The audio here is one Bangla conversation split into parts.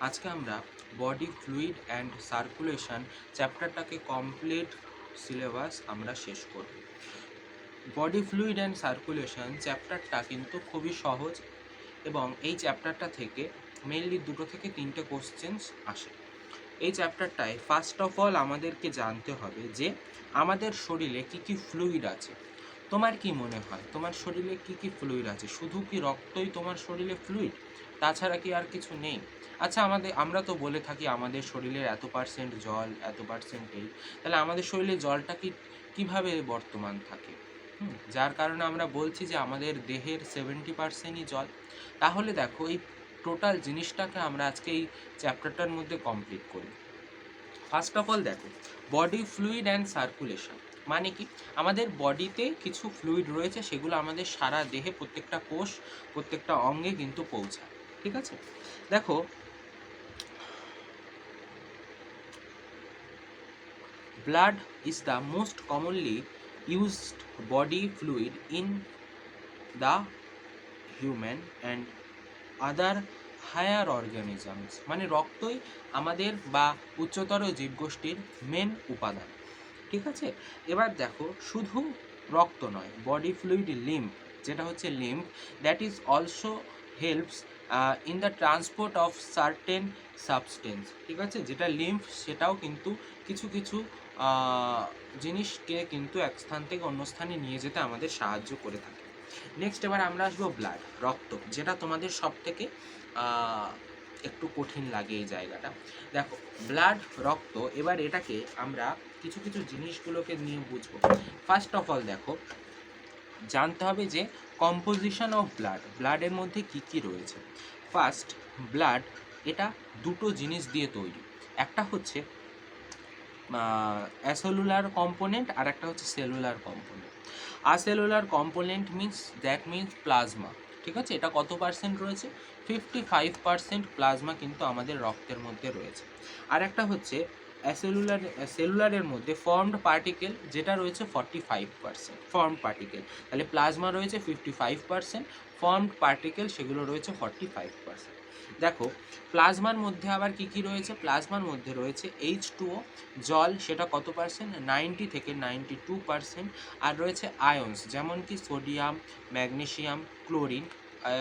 আজকে আমরা বডি ফ্লুইড অ্যান্ড সার্কুলেশন চ্যাপ্টারটাকে কমপ্লিট সিলেবাস আমরা শেষ করব। বডি ফ্লুইড অ্যান্ড সার্কুলেশন চ্যাপ্টারটা কিন্তু খুবই সহজ এবং এই চ্যাপ্টারটা থেকে মেইনলি 2 থেকে 3টে কোশ্চেন্স আসে। এই চ্যাপ্টারটায় ফার্স্ট অফ অল আমাদেরকে জানতে হবে যে আমাদের শরীরে কী কী ফ্লুইড আছে। তোমার কি মনে হয় তোমার শরীরে কী কী ফ্লুইড আছে? শুধু কি রক্তই তোমার শরীরে ফ্লুইড, তাছাড়া কি আর কিছু নেই? আচ্ছা, আমরা তো বলে থাকি আমাদের শরীরের এত পার্সেন্ট জল, এত পার্সেন্ট এই, তাহলে আমাদের শরীরে জলটা কীভাবে বর্তমান থাকে? যার কারণে আমরা বলছি যে আমাদের দেহের 70%ই জল। তাহলে দেখো, এই টোটাল জিনিসটাকে আমরা আজকে এই চ্যাপ্টারটার মধ্যে কমপ্লিট করি। ফার্স্ট অফ অল দেখো, বডি ফ্লুইড অ্যান্ড সার্কুলেশন মানে কি? আমাদের বডিতে কিছু ফ্লুইড রয়েছে, সেগুলো আমাদের সারা দেহে প্রত্যেকটা কোষ, প্রত্যেকটা অঙ্গে কিন্তু পৌঁছায়। ঠিক আছে, দেখো, blood is the most commonly used body fluid in the human and other higher organisms। মানে রক্তই আমাদের বা উচ্চতর জীবগোষ্ঠীর মেন উপাদান। ঠিক আছে, এবার দেখো, শুধু রক্ত নয়, বডি ফ্লুইড লিম্ফ, যেটা হচ্ছে lymph, that is also helps in the transport of certain substance. ঠিক আছে, যেটা লিম্ফ সেটাও কিন্তু কিছু কিছু জিনিসকে কিন্তু এক স্থান থেকে অন্য স্থানে নিয়ে যেতে আমাদের সাহায্য করে থাকে। নেক্সট এবার আমরা আসবো ব্লাড, রক্ত, যেটা তোমাদের সব থেকে একটু কঠিন লাগে এই জায়গাটা। দেখো, ব্লাড, রক্ত, এবার এটাকে আমরা কিছু কিছু জিনিসগুলোকে নিয়ে বুঝবো। ফার্স্ট অফ অল দেখো, জানতে হবে যে কম্পোজিশন অফ ব্লাড, ব্লাডের মধ্যে কি কি রয়েছে। ফার্স্ট, ব্লাড এটা দুটো জিনিস দিয়ে তৈরি। একটা হচ্ছে অ্যাসেলুলার কম্পোনেন্ট, আর একটা হচ্ছে cellular component. Acellular component means plasma. ঠিক আছে, এটা কত পার্সেন্ট রয়েছে? 55% প্লাজমা কিন্তু আমাদের রক্তের মধ্যে রয়েছে। আর একটা হচ্ছে সেলুলারের মধ্যে ফর্মড পার্টিকেল, যেটা রয়েছে 45% ফর্মড পার্টিকেল। তাহলে প্লাজমা রয়েছে 55%, ফর্মড পার্টিকেল সেগুলো রয়েছে 45%। দেখো, প্লাজমার মধ্যে আবার কি কি রয়েছে? প্লাজমার মধ্যে রয়েছে H2O, জল, সেটা কত পার্সেন্ট? 90 থেকে 92%। আর রয়েছে আয়ন্স, যেমন কি সোডিয়াম, ম্যাগনেসিয়াম, ক্লোরিন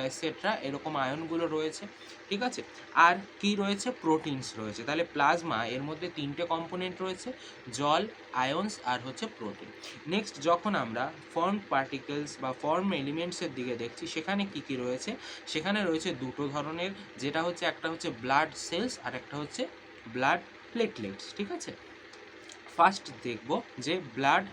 এটসেট্রা, এরকম আয়নগুলো রয়েছে। ঠিক আছে, আর কি রয়েছে? প্রোটিনস রয়েছে। তাহলে প্লাজমা এর মধ্যে 3টে কম্পোনেন্ট রয়েছে, জল, আয়ন্স আর হচ্ছে প্রোটিন। নেক্সট, যখন আমরা ফর্ম পার্টিকেলস বা ফর্ম এলিমেন্টসের দিকে দেখছি, সেখানে কি কি রয়েছে? সেখানে রয়েছে দুটো ধরনের, যেটা হচ্ছে একটা হচ্ছে ব্লাড সেলস আর একটা হচ্ছে ব্লাড প্লেটলেটস। ঠিক আছে, ফার্স্ট দেখব যে ব্লাড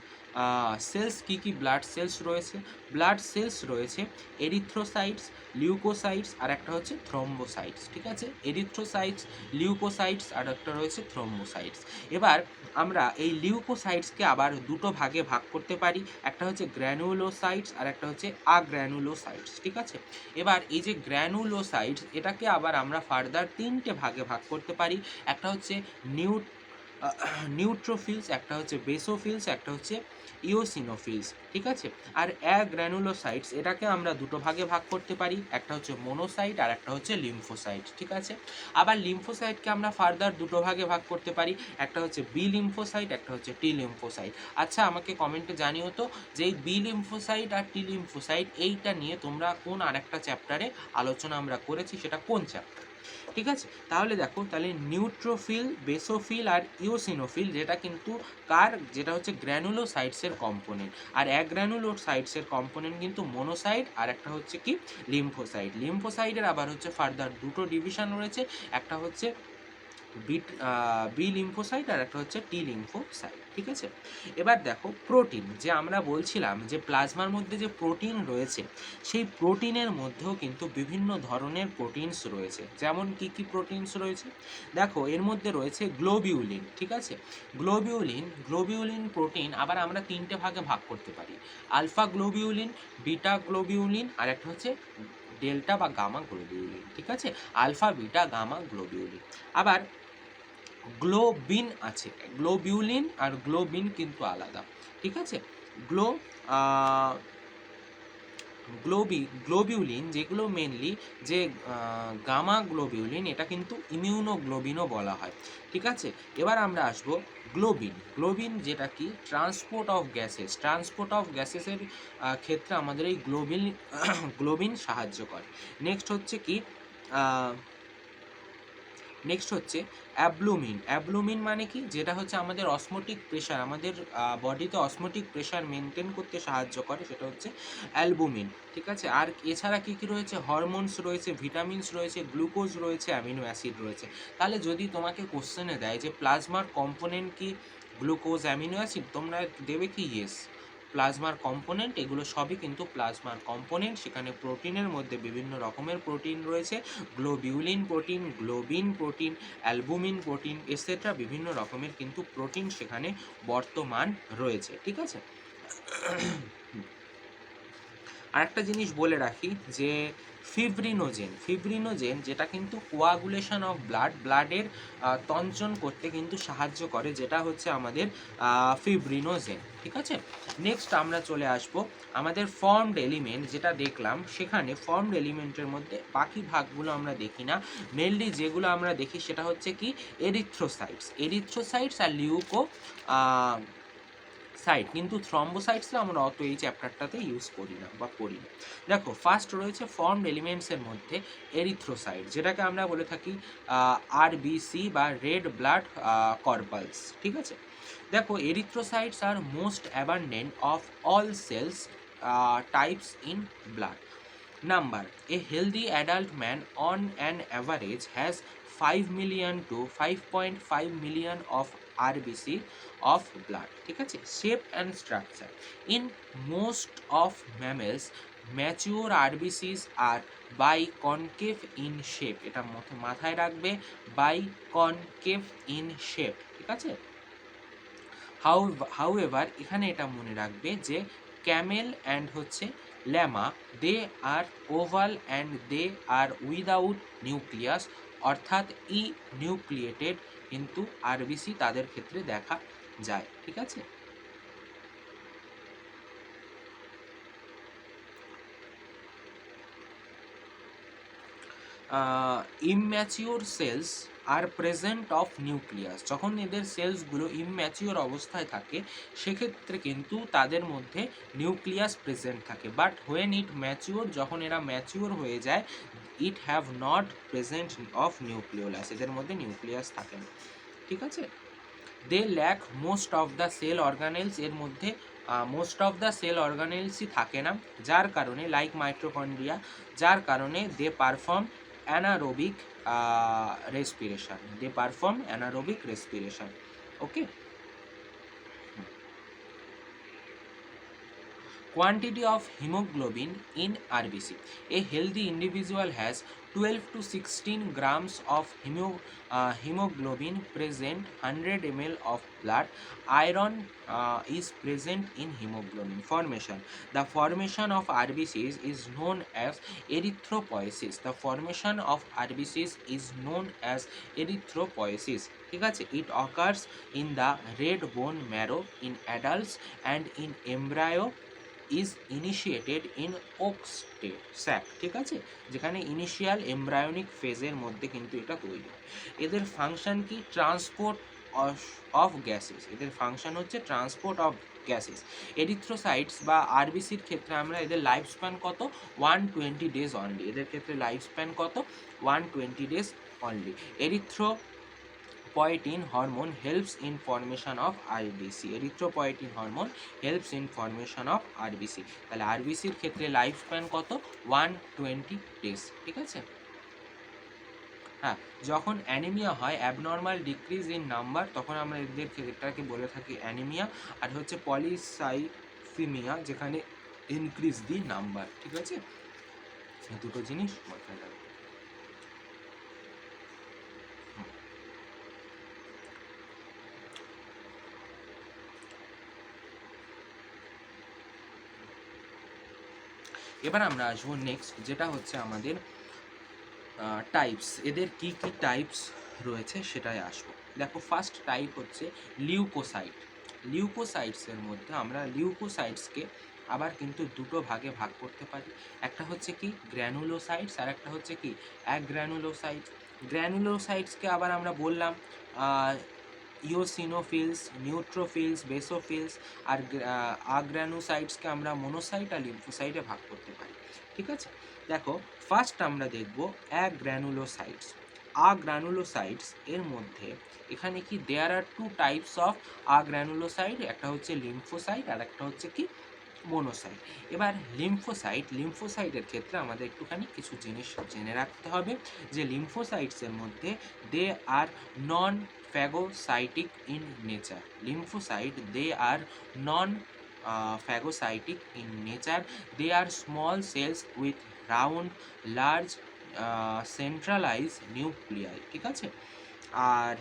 সেলস কি কি ব্লাড সেলস রয়েছে। ব্লাড সেলস রয়েছে এরিথ্রোসাইটস, লিউকোসাইটস আর একটা হচ্ছে থ্রম্বোসাইটস। ঠিক আছে, এরিথ্রোসাইটস, লিউকোসাইটস আর একটা রয়েছে থ্রম্বোসাইটস। এবার আমরা এই লিউকোসাইটসকে আবার দুটো ভাগে ভাগ করতে পারি, একটা হচ্ছে গ্র্যানুলোসাইটস আর একটা হচ্ছে আগ্র্যানুলোসাইটস। ঠিক আছে, এবার এই যে গ্র্যানুলোসাইটস, এটাকে আবার আমরা ফার্দার 3টে ভাগে ভাগ করতে পারি, একটা হচ্ছে নিউট্রোফিলস, একটা হচ্ছে বেসোফিলস, একটা হচ্ছে ইওসিনোফিলস। ঠিক আছে, আর অ্যাগ্র্যানুলোসাইটস, এটাকে আমরা দুটো ভাগে ভাগ করতে পারি, একটা হচ্ছে মোনোসাইট আর একটা হচ্ছে লিম্ফোসাইট। ঠিক আছে, আবার লিম্ফোসাইটকে আমরা ফার্দার দুটো ভাগে ভাগ করতে পারি, একটা হচ্ছে বি লিম্ফোসাইট, একটা হচ্ছে টি লিম্ফোসাইট। আচ্ছা, আমাকে কমেন্টে জানিও তো যে এই বি লিম্ফোসাইট আর টি লিম্ফোসাইট এইটা নিয়ে তোমরা কোন আরেকটা চ্যাপ্টারে আলোচনা আমরা করেছি, সেটা কোন চ্যাপ্টার? ঠিক আছে, তাহলে দেখো, তাহলে নিউট্রোফিল, বেসোফিল আর ইওসিনোফিল, যেটা কিন্তু যেটা হচ্ছে গ্র্যানুলোসাইটসের কম্পোনেন্ট। আর অ্যাগ্র্যানুলোসাইটসের কম্পোনেন্ট কিন্তু মোনোসাইট আর একটা হচ্ছে কি লিম্ফোসাইট। লিম্ফোসাইটের আবার হচ্ছে ফার্দার দুটো ডিভিশন রয়েছে, একটা হচ্ছে বি লিম্ফোসাইট আর একটা হচ্ছে টি লিম্ফোসাইট। ঠিক আছে, এবার দেখো, প্রোটিন, যে আমরা বলছিলাম যে প্লাজমার মধ্যে যে প্রোটিন রয়েছে, সেই প্রোটিনের মধ্যেও কিন্তু বিভিন্ন ধরনের প্রোটিনস রয়েছে। যেমন কি কি প্রোটিনস রয়েছে? দেখো, এর মধ্যে রয়েছে গ্লোবিউলিন। ঠিক আছে, গ্লোবিউলিন প্রোটিন আবার আমরা 3টে ভাগে ভাগ করতে পারি, আলফা গ্লোবিউলিন, বিটা গ্লোবিউলিন আর একটা হচ্ছে ডেল্টা বা গামা গ্লোবিউলিন। ঠিক আছে, আলফা, বিটা, গামা গ্লোবিউলিন। আবার গ্লোবিন আছে, গ্লোবিউলিন আর গ্লোবিন কিন্তু আলাদা। ঠিক আছে, গ্লো গ্লোবিউলিন যেগুলো মেনলি যে গামা গ্লোবিউলিন, এটা কিন্তু ইমিউনোগ্লোবিনও বলা হয়, ঠিক আছে। এবার আমরা আসবো গ্লোবিন। গ্লোবিন যেটা কি ট্রান্সপোর্ট অফ গ্যাসেসের ক্ষেত্রে আমাদের এই গ্লোবিন সাহায্য করে। নেক্সট হচ্ছে কি অ্যাবলুমিন। অ্যাবলুমিন মানে কি, যেটা হচ্ছে আমাদের অসমোটিক প্রেশার, আমাদের বডিতে অসমোটিক প্রেশার মেনটেন করতে সাহায্য করে, সেটা হচ্ছে অ্যালবুমিন, ঠিক আছে। আর এছাড়া কী কী রয়েছে, হরমোনস রয়েছে, ভিটামিনস রয়েছে, গ্লুকোজ রয়েছে, অ্যামিনো অ্যাসিড রয়েছে। তাহলে যদি তোমাকে কোশ্চেনে দেয় যে প্লাজমার কম্পোনেন্ট কি গ্লুকোজ, অ্যামিনো অ্যাসিড, তোমরা দেবে কি ইয়েস। প্লাজমার কম্পোনেন্ট, এগুলো সবই কিন্তু প্লাজমার কম্পোনেন্ট। সেখানে প্রোটিনের মধ্যে বিভিন্ন রকমের প্রোটিন রয়েছে, globulin protein, globin protein, albumin protein etcetera, বিভিন্ন রকমের কিন্তু প্রোটিন সেখানে বর্তমান রয়েছে, ঠিক আছে। আরেকটা জিনিস বলে রাখি যে ফিব্রিনোজেন যেটা কিন্তু কোয়াগুলেশন অফ ব্লাডের তঞ্চন করতে কিন্তু সাহায্য করে, যেটা হচ্ছে আমাদের ফিব্রিনোজেন, ঠিক আছে। নেক্সট আমরা চলে আসব আমাদের ফর্মড এলিমেন্ট, যেটা দেখলাম সেখানে ফর্মড এলিমেন্টের মধ্যে বাকি ভাগগুলো আমরা দেখি না, মেনলি যেগুলো আমরা দেখি সেটা হচ্ছে কি এরিথ্রোসাইটস আর সাইট, কিন্তু থ্রম্বোসাইটসে আমরা অত এই চ্যাপ্টারটাতে ইউজ করি না বা পড়ি না। দেখো ফার্স্ট রয়েছে ফর্মড এলিমেন্টসের মধ্যে এরিথ্রোসাইট, যেটাকে আমরা বলে থাকি আরবিসি বা রেড ব্লাড কর্পালস, ঠিক আছে। দেখো erythrocytes are most abundant of all cells types in blood number. A healthy adult man on an average has 5 million to 5.5 million of RBC of blood, ঠিক আছে। Shape and structure, in most of mammals mature RBCs are biconcave in shape, এটা মাথায় রাখবে, বাইকনকেভ ইন শেপ, ঠিক আছে। হাউএভার এখানে এটা মনে রাখবে যে ক্যামেল অ্যান্ড হচ্ছে llama, they are oval and they are without nucleus, অর্থাৎ ই নিউক্লিয়েটেড কিন্তু আরবিসি তাদের ক্ষেত্রে দেখা যায়, ঠিক আছে। Immature cells are present of nucleus, যখন এদের সেলসগুলো ইমম্যাচিওর অবস্থায় থাকে সেক্ষেত্রে কিন্তু তাদের মধ্যে নিউক্লিয়াস প্রেজেন্ট থাকে, বাট হোয়েন ইট ম্যাচিওর, যখন এরা ম্যাচিওর হয়ে যায়, it have not present of nucleolus, এদের মধ্যে নিউক্লিয়াস থাকে না, ঠিক আছে। They lack most of the cell organelles, এর মধ্যে মোস্ট অফ দ্য সেল অর্গানেলসই থাকে না, যার কারণে লাইক মাইটোকন্ড্রিয়া, যার কারণে they perform anaerobic respiration, okay. Quantity of hemoglobin in RBC. A healthy individual has 12 to 16 grams of hemoglobin present 100 ml of blood. Iron is present in hemoglobin formation. The formation of RBCs is known as erythropoiesis. The formation of RBCs is known as erythropoiesis. ঠিক আছে, it occurs in the red bone marrow in adults and in embryo is initiated in yolk sac, ঠিক আছে, যেখানে ইনিশিয়াল এমব্রায়োনিক ফেজের মধ্যে কিন্তু এটা তৈরি হয়। এদের ফাংশন কি, ট্রান্সপোর্ট অফ গ্যাসেস, এদের ফাংশন হচ্ছে ট্রান্সপোর্ট অফ গ্যাসেস। এরিথ্রোসাইটস বা আরবিসির ক্ষেত্রে আমরা এদের লাইফ স্প্যান কত, 120 days অনলি, এদের ক্ষেত্রে লাইফ স্প্যান কত, 120 days only. Erythropoietin hormone helps in formation of RBC. Erythropoietin hormone helps in formation of RBC. তাহলে আরবিসির ক্ষেত্রে লাইফ স্প্যান কত, 120 days, ঠিক আছে। হ্যাঁ, যখন অ্যানিমিয়া হয়, অ্যাবনর্মাল ডিক্রিজ ইন নাম্বার, তখন আমরা এদের ক্ষেত্রটাকে বলে থাকি অ্যানিমিয়া। আর হচ্ছে পলিসাইথেমিয়া, যেখানে ইনক্রিজ দি নাম্বার, ঠিক আছে। এই দুটো জিনিস মাথায় রাখবে। এবার আমরা আসবো নেক্সট, যেটা হচ্ছে আমাদের টাইপস, এদের কি কি টাইপস রয়েছে সেটাই আসবো। দেখো ফার্স্ট টাইপ হচ্ছে লিউকোসাইট। লিউকোসাইটসের মধ্যে আমরা লিউকোসাইটসকে আবার কিন্তু দুটো ভাগে ভাগ করতে পারি। একটা হচ্ছে কি গ্র্যানুলোসাইটস, আর একটা হচ্ছে কি অ্যাগ্র্যানুলোসাইটস। গ্র্যানুলোসাইটসকে আবার আমরা বললাম ইওসিনোফিলস, নিউট্রোফিলস, বেসোফিলস। আর আগ্রানুসাইটসকে আমরা মনোসাইট আর লিম্ফোসাইটে ভাগ করতে পারি। ঠিক আছে, দেখো ফার্স্ট আমরা দেখব অ্যাগ্রানুলোসাইটস। আগ্রানুলোসাইটস এর মধ্যে এখানে কি দেয়ার আর টু টাইপস অফ আগ্রানুলোসাইট, একটা হচ্ছে লিম্ফোসাইট আর একটা হচ্ছে কি মোনোসাইট। এবার লিম্ফোসাইটের ক্ষেত্রে আমাদের একটুখানি কিছু জিনিস জেনে রাখতে হবে, যে লিম্ফোসাইটসের মধ্যে দে আর নন phagocytic in nature. Lymphocyte, they are non-phagocytic in nature. They are small cells with round, large, centralized nuclei. ঠিক আছে, আর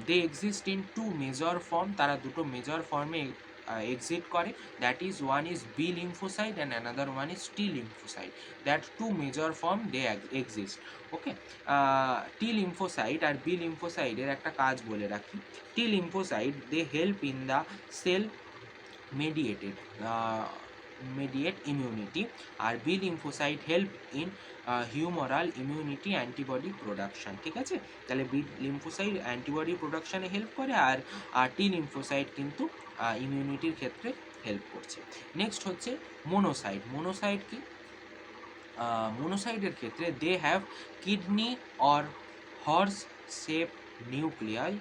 they exist in two major form, তারা দুটো মেজর ফর্মে exist করে, that is one is B lymphocyte and another one is T lymphocyte. That two major form they exist. Okay, T lymphocyte R B lymphocyte এর একটা কাজ বলে রাখি। T lymphocyte they help in the cell mediate immunity, R B lymphocyte help in humoral immunity antibody production. ঠিক আছে, তাহলে B lymphocyte অ্যান্টিবডি প্রোডাকশনে হেল্প করে, আর T lymphocyte কিন্তু ইমিউনিটির ক্ষেত্রে হেল্প করছে। নেক্সট হচ্ছে মোনোসাইট কি? মোনোসাইটের ক্ষেত্রে they have kidney or horse shape nuclei.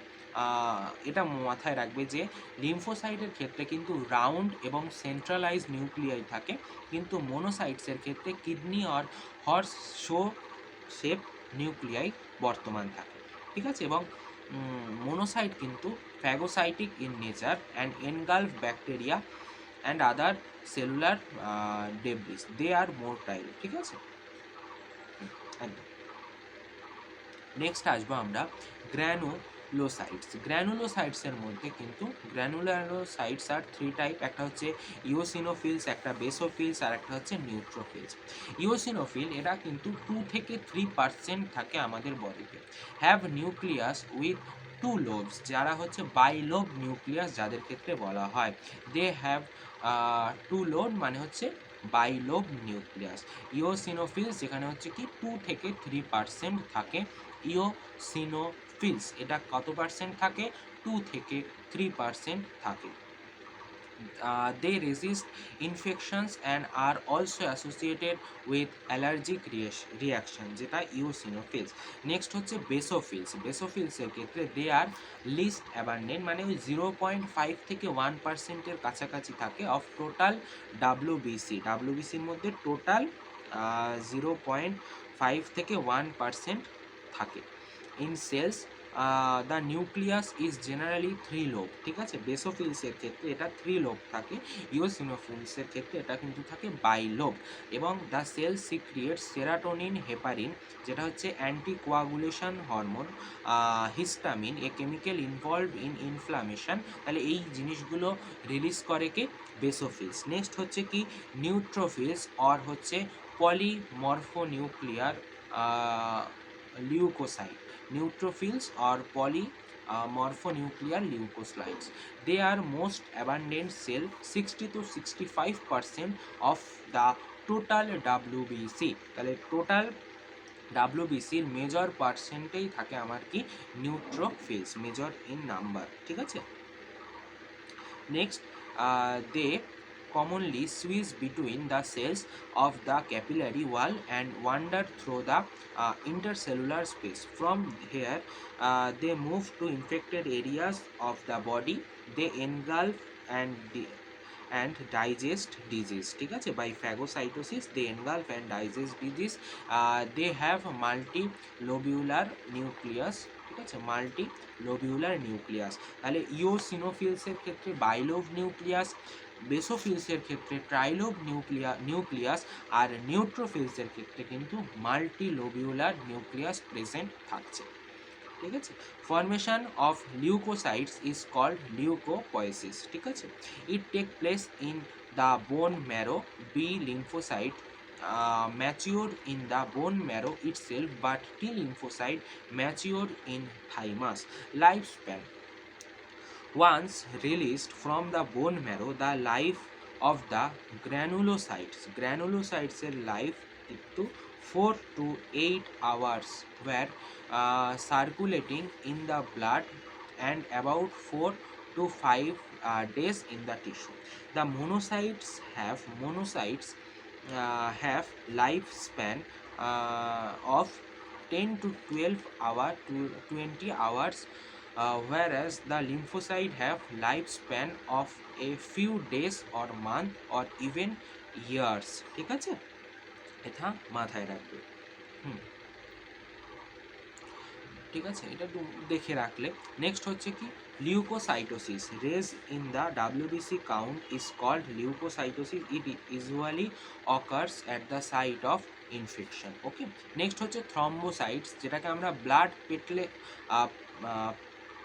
এটা মাথায় রাখবে যে লিম্ফোসাইটের ক্ষেত্রে কিন্তু রাউন্ড এবং সেন্ট্রালাইজ নিউক্লিয়াই থাকে, কিন্তু মোনোসাইটসের ক্ষেত্রে কিডনি আর হর্স শেপ নিউক্লিয়াই বর্তমান থাকে। ঠিক আছে, এবং মোনোসাইট কিন্তু phagocytic in nature and engulf bacteria and other cellular debris, they are motile. ঠিক আছে, একদম। নেক্সট আসবো আমরা গ্র্যানুলোসাইটসের মধ্যে কিন্তু গ্র্যানুলোসাইটস আর থ্রি টাইপ, একটা হচ্ছে ইওসিনোফিলস, একটা বেসোফিলস আর একটা হচ্ছে নিউট্রোফিলস। ইওসিনোফিল এরা কিন্তু 2 থেকে 3% থাকে আমাদের বডিতে। হ্যাভ নিউক্লিয়াস উইথ 2 লোবস, যারা হচ্ছে বাইলোব নিউক্লিয়াস যাদের ক্ষেত্রে বলা হয়। দে হ্যাভ 2 লোব মানে হচ্ছে বাইলোব নিউক্লিয়াস। ইওসিনোফিলস যেখানে হচ্ছে কি 2 থেকে 3% থাকে। ইওসিনোফিলস এটা কত পার্সেন্ট থাকে? 2 থেকে 3% থাকে। They resist infections and are also associated with allergic reaction, যেটা ইওসিনোফিলস। নেক্সট হচ্ছে বেসোফিলসের ক্ষেত্রে দে আর লিস্ট অ্যাবান্ডেন্ট, মানে ওই 0.5 থেকে 1%-এর কাছাকাছি থাকে অফ টোটাল ডাব্লিউবিসির মধ্যে টোটাল 0.5 থেকে 1% থাকে। In cells the nucleus is generally 3 lobe. ঠিক আছে, বেসোফিলসের ক্ষেত্রে এটা 3 লোব থাকে, ইওসিনোফিলসের ক্ষেত্রে এটা কিন্তু থাকে বাইলোব। এবং দ্য সেল সিক্রিয়েট সেরাটোনিন, হেপারিন যেটা হচ্ছে anticoagulation hormone, histamine, a chemical involve in inflammation. তাহলে এই জিনিসগুলো রিলিজ করে কে? বেসোফিলস। নেক্সট হচ্ছে কি নিউট্রোফিলস, অর হচ্ছে polymorphonuclear leucocyte. Neutrophils or polymorphonuclear leukocytes. They are most abundant cell, 60 to 65% of the total WBC. তাহলে টোটাল ডাব্লিউবিসির মেজর পার্সেন্টেই থাকে আমার কি নিউট্রোফিলস, মেজর ইন নাম্বার। ঠিক আছে, next they commonly switch between the cells of the capillary wall and wander through the intercellular space. From here, they move to infected areas of the body. They engulf and digest disease. ঠিক আছে, by phagocytosis they engulf and digest disease. They have multilobular nucleus. ঠিক আছে, মাল্টিলোবিউলার নিউক্লিয়াস। তাহলে ইওসিনোফিলসের ক্ষেত্রে বাইলোব নিউক্লিয়াস, বেসোফিলসের ক্ষেত্রে ট্রাইলোব নিউক্লিয়াস, আর নিউট্রোফিলসের ক্ষেত্রে কিন্তু মাল্টিলোবিউলার নিউক্লিয়াস প্রেজেন্ট থাকছে। ঠিক আছে, formation of leucocytes is called leucopoiesis. ঠিক আছে, it take place in the bone marrow. B lymphocyte mature in the bone marrow itself, but T lymphocyte mature in thymus. Lifespan: once released from the bone marrow, the life of the granulocytes এর লাইফ কিন্তু 4 to 8 hours were circulating in the blood and about 4 to 5 days in the tissue. The monocytes have lifespan of 10 to 12 hours to 20 hours, whereas the lymphocyte have lifespan of a few days or month or even years. ঠিক আছে, এটা মাথায় রাখবে। ঠিক আছে, এটা একটু দেখে রাখলে। নেক্সট হচ্ছে কি leucocytosis. Raise in the WBC count is called leucocytosis. It usually occurs at the site of infection. Okay, next হচ্ছে থ্রম্বোসাইটস, যেটাকে আমরা ব্লাড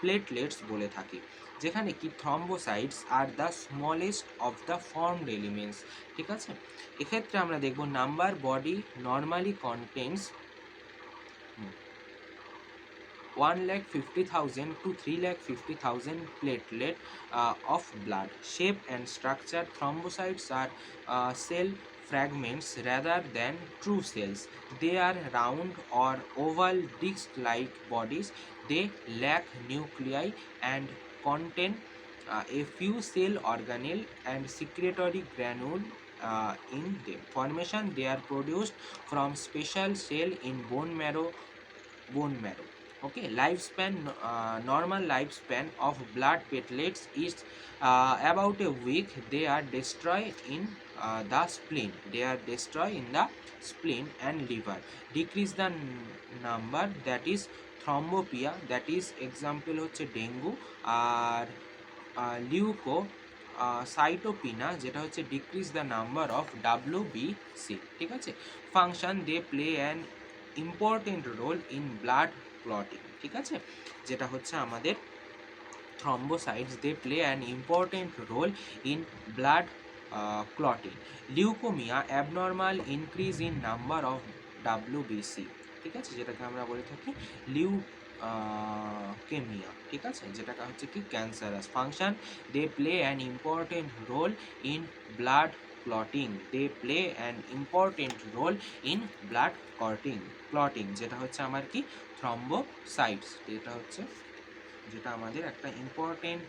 প্লেটলেটস বলে থাকি, যেখানে কি thrombocytes are the smallest of the formed elements. ঠিক আছে, এক্ষেত্রে আমরা দেখব number body normally contents 1,50,000 to 3,50,000 platelet of blood. Shape and structure: thrombocytes are cell fragments rather than true cells. They are round or oval disc-like bodies. They lack nuclei and contain a few cell organelle and secretory granule in them. Formation: they are produced from special cell in bone marrow. Okay, lifespan, normal lifespan of blood platelets is about a week. They are destroyed in the spleen. And liver. Decrease the number, that is thrombopia, that is example হচ্ছে ডেঙ্গু। আর লিউকোসাইটোপিনা, যেটা হচ্ছে decrease the number of WBC। ঠিক আছে, function: they play an important role in blood clotting. ঠিক আছে, যেটা হচ্ছে আমাদের thrombocytes, they play an important role in blood clotting. Leukemia, abnormal increase in number of WBC। ঠিক আছে, যেটাকে আমরা বলে থাকি লিউকেমিয়া। ঠিক আছে, যেটাকে হচ্ছে কি cancerous. Function: they play an important role in blood clotting. They play an important role in blood clotting, যেটা হচ্ছে আমার কি থ্রম্বোসাইটস, যেটা আমাদের একটা ইম্পর্টেন্ট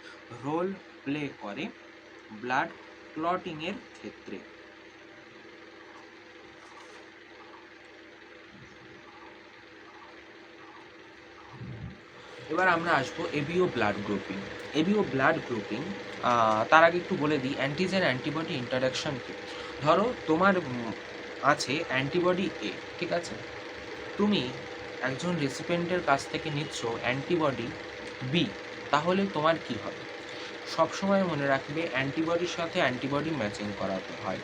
রোল প্লে করে ব্লাড ক্লটিং এর ক্ষেত্রে। এবার আমরা আসবো এবিও ব্লাড গ্রুপিং। তার আগে একটু বলে দিই অ্যান্টিজেন অ্যান্টিবডি ইন্টারাকশন কি। ধরো তোমার আছে অ্যান্টিবডি এ, ঠিক আছে, তুমি একজন রেসিপিয়েন্টের কাছ থেকে নিচ্ছ অ্যান্টিবডি বি, তাহলে তোমার কি হবে? সবসময় মনে রাখবে অ্যান্টিবডির সাথে অ্যান্টিবডি ম্যাচিং করাতে হয়।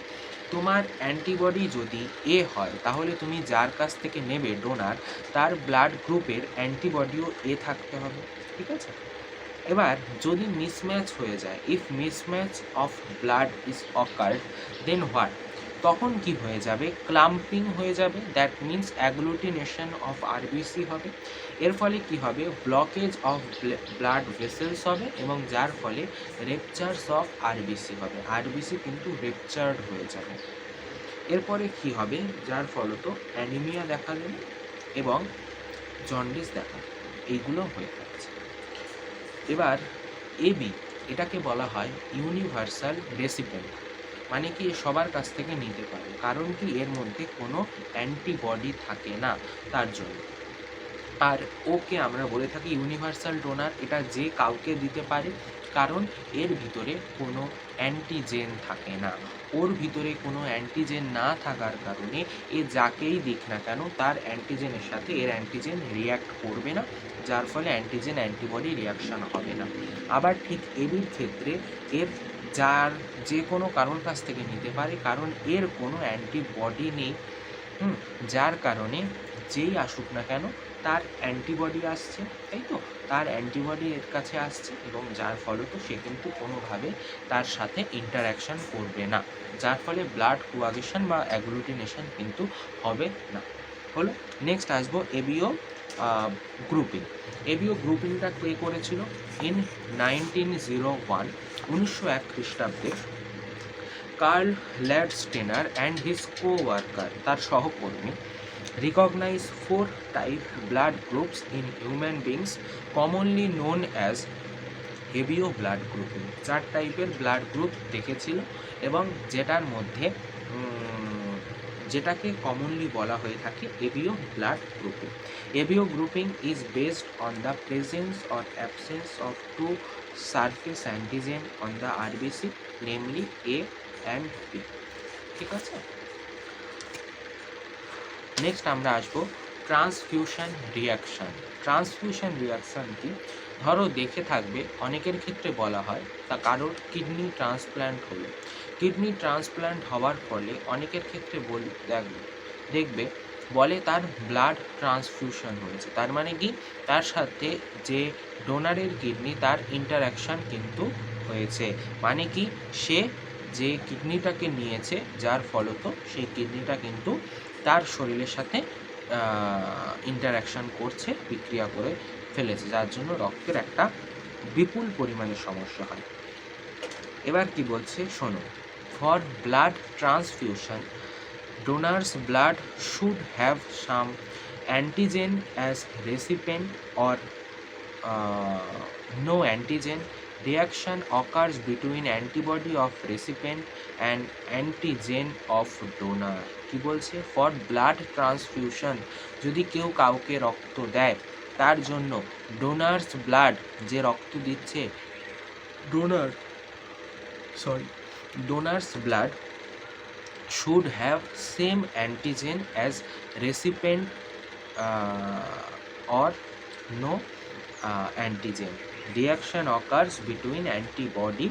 তোমার অ্যান্টিবডি যদি এ হয়, তাহলে তুমি যার কাছ থেকে নেবে ডোনার, তার ব্লাড গ্রুপের অ্যান্টিবডিও এ থাকতে হবে। ঠিক আছে, এবার যদি মিসম্যাচ হয়ে যায়, if mismatch of blood is occurred, then what? তখন কি হয়ে যাবে? ক্লাম্পিং হয়ে যাবে, that means agglutination of RBC হবে। এর ফলে কি হবে? ব্লকেজ অফ ব্লাড ভেসেলস হবে, এবং যার ফলে রেপচার্স অফ আরবিসি হবে। আরবিসি কিন্তু রেপচার্ড হয়ে যাবে। এরপরে কি হবে? যার ফলত অ্যানিমিয়া দেখা দেবে এবং জন্ডিস দেখা দেবে, এইগুলো হয়ে থাকছে। এবার এবি, এটাকে বলা হয় ইউনিভার্সাল রেসিপিয়েন্ট, মানে কি সবার কাছ থেকে নিতে পারে, কারণ কি এর মধ্যে কোনো অ্যান্টিবডি থাকে না তার জন্য। আর ওকে আমরা বলে থাকি ইউনিভার্সাল ডোনার, এটা যে কাউকে দিতে পারে, কারণ এর ভিতরে কোনো অ্যান্টিজেন থাকে না। ওর ভিতরে কোনো অ্যান্টিজেন না থাকার কারণে এ যাকেই দিক না কেন তার অ্যান্টিজেনের সাথে এর অ্যান্টিজেন রিয়্যাক্ট করবে না, যার ফলে অ্যান্টিজেন অ্যান্টিবডি রিয়াকশান হবে না। আবার ঠিক এবির ক্ষেত্রে এর যে কোনো কারোর কাছ থেকে নিতে পারে, কারণ এর কোনো অ্যান্টিবডি নেই, যার কারণে যেই আসুক না কেন তার অ্যান্টিবডি আসছে, তাই তো, তার অ্যান্টিবডি এর কাছে আসছে, এবং যার ফলত সে কিন্তু কোনোভাবে তার সাথে ইন্টারাকশান করবে না, যার ফলে ব্লাড কোয়াগেশন বা অ্যাগ্লুটিনেশন কিন্তু হবে না। হলো, নেক্সট আসবো এবিও গ্রুপিং। এবিও গ্রুপিংটা কে করেছিল? ইন 1901 খ্রিস্টাব্দে কার্ল ল্যাডস্টেনার অ্যান্ড হিজ কো-ওয়ার্কার, তার সহকর্মী, recognize four type blood groups in human beings commonly known as হেভিও ব্লাড গ্রুপিং। 4 টাইপের ব্লাড গ্রুপ দেখেছিল এবং যেটার মধ্যে যেটাকে কমনলি বলা হয়ে থাকে ABO blood grouping. ABO grouping is based on the presence or absence of two surface antigen on the RBC, namely A and B. ঠিক আছে, নেক্সট আমরা আসবো ট্রান্সফিউশন রিয়াকশান। ট্রান্সফিউশন রিয়াকশান কি? ধরো দেখে থাকবে অনেকের ক্ষেত্রে বলা হয় তা কারোর কিডনি ট্রান্সপ্ল্যান্ট হলো, কিডনি ট্রান্সপ্ল্যান্ট হওয়ার ফলে অনেকের ক্ষেত্রে দেখবে বলে তার ব্লাড ট্রান্সফিউশন হয়েছে। তার মানে কি, তার সাথে যে ডোনারের কিডনি তার ইন্টারাকশান কিন্তু হয়েছে। মানে কি, সে যে কিডনিটাকে নিয়েছে যার ফলত সেই কিডনিটা কিন্তু তার শরীরের সাথে ইন্টারাকশান করছে, বিক্রিয়া করে ফেলেছে, যার জন্য রক্তের একটা বিপুল পরিমাণে সমস্যা হয়। এবার কি বলছে শোনো, for blood transfusion donors blood should have some antigen as recipient or no antigen. Reaction occurs between antibody of recipient and antigen of donor. কি বলছে, ফর ব্লাড ট্রান্সফিউশন, যদি কেউ কাউকে রক্ত দেয় তার জন্য ডোনার্স ব্লাড, যে রক্ত দিচ্ছে donors blood should have same antigen as recipient or no antigen. Reaction occurs between antibody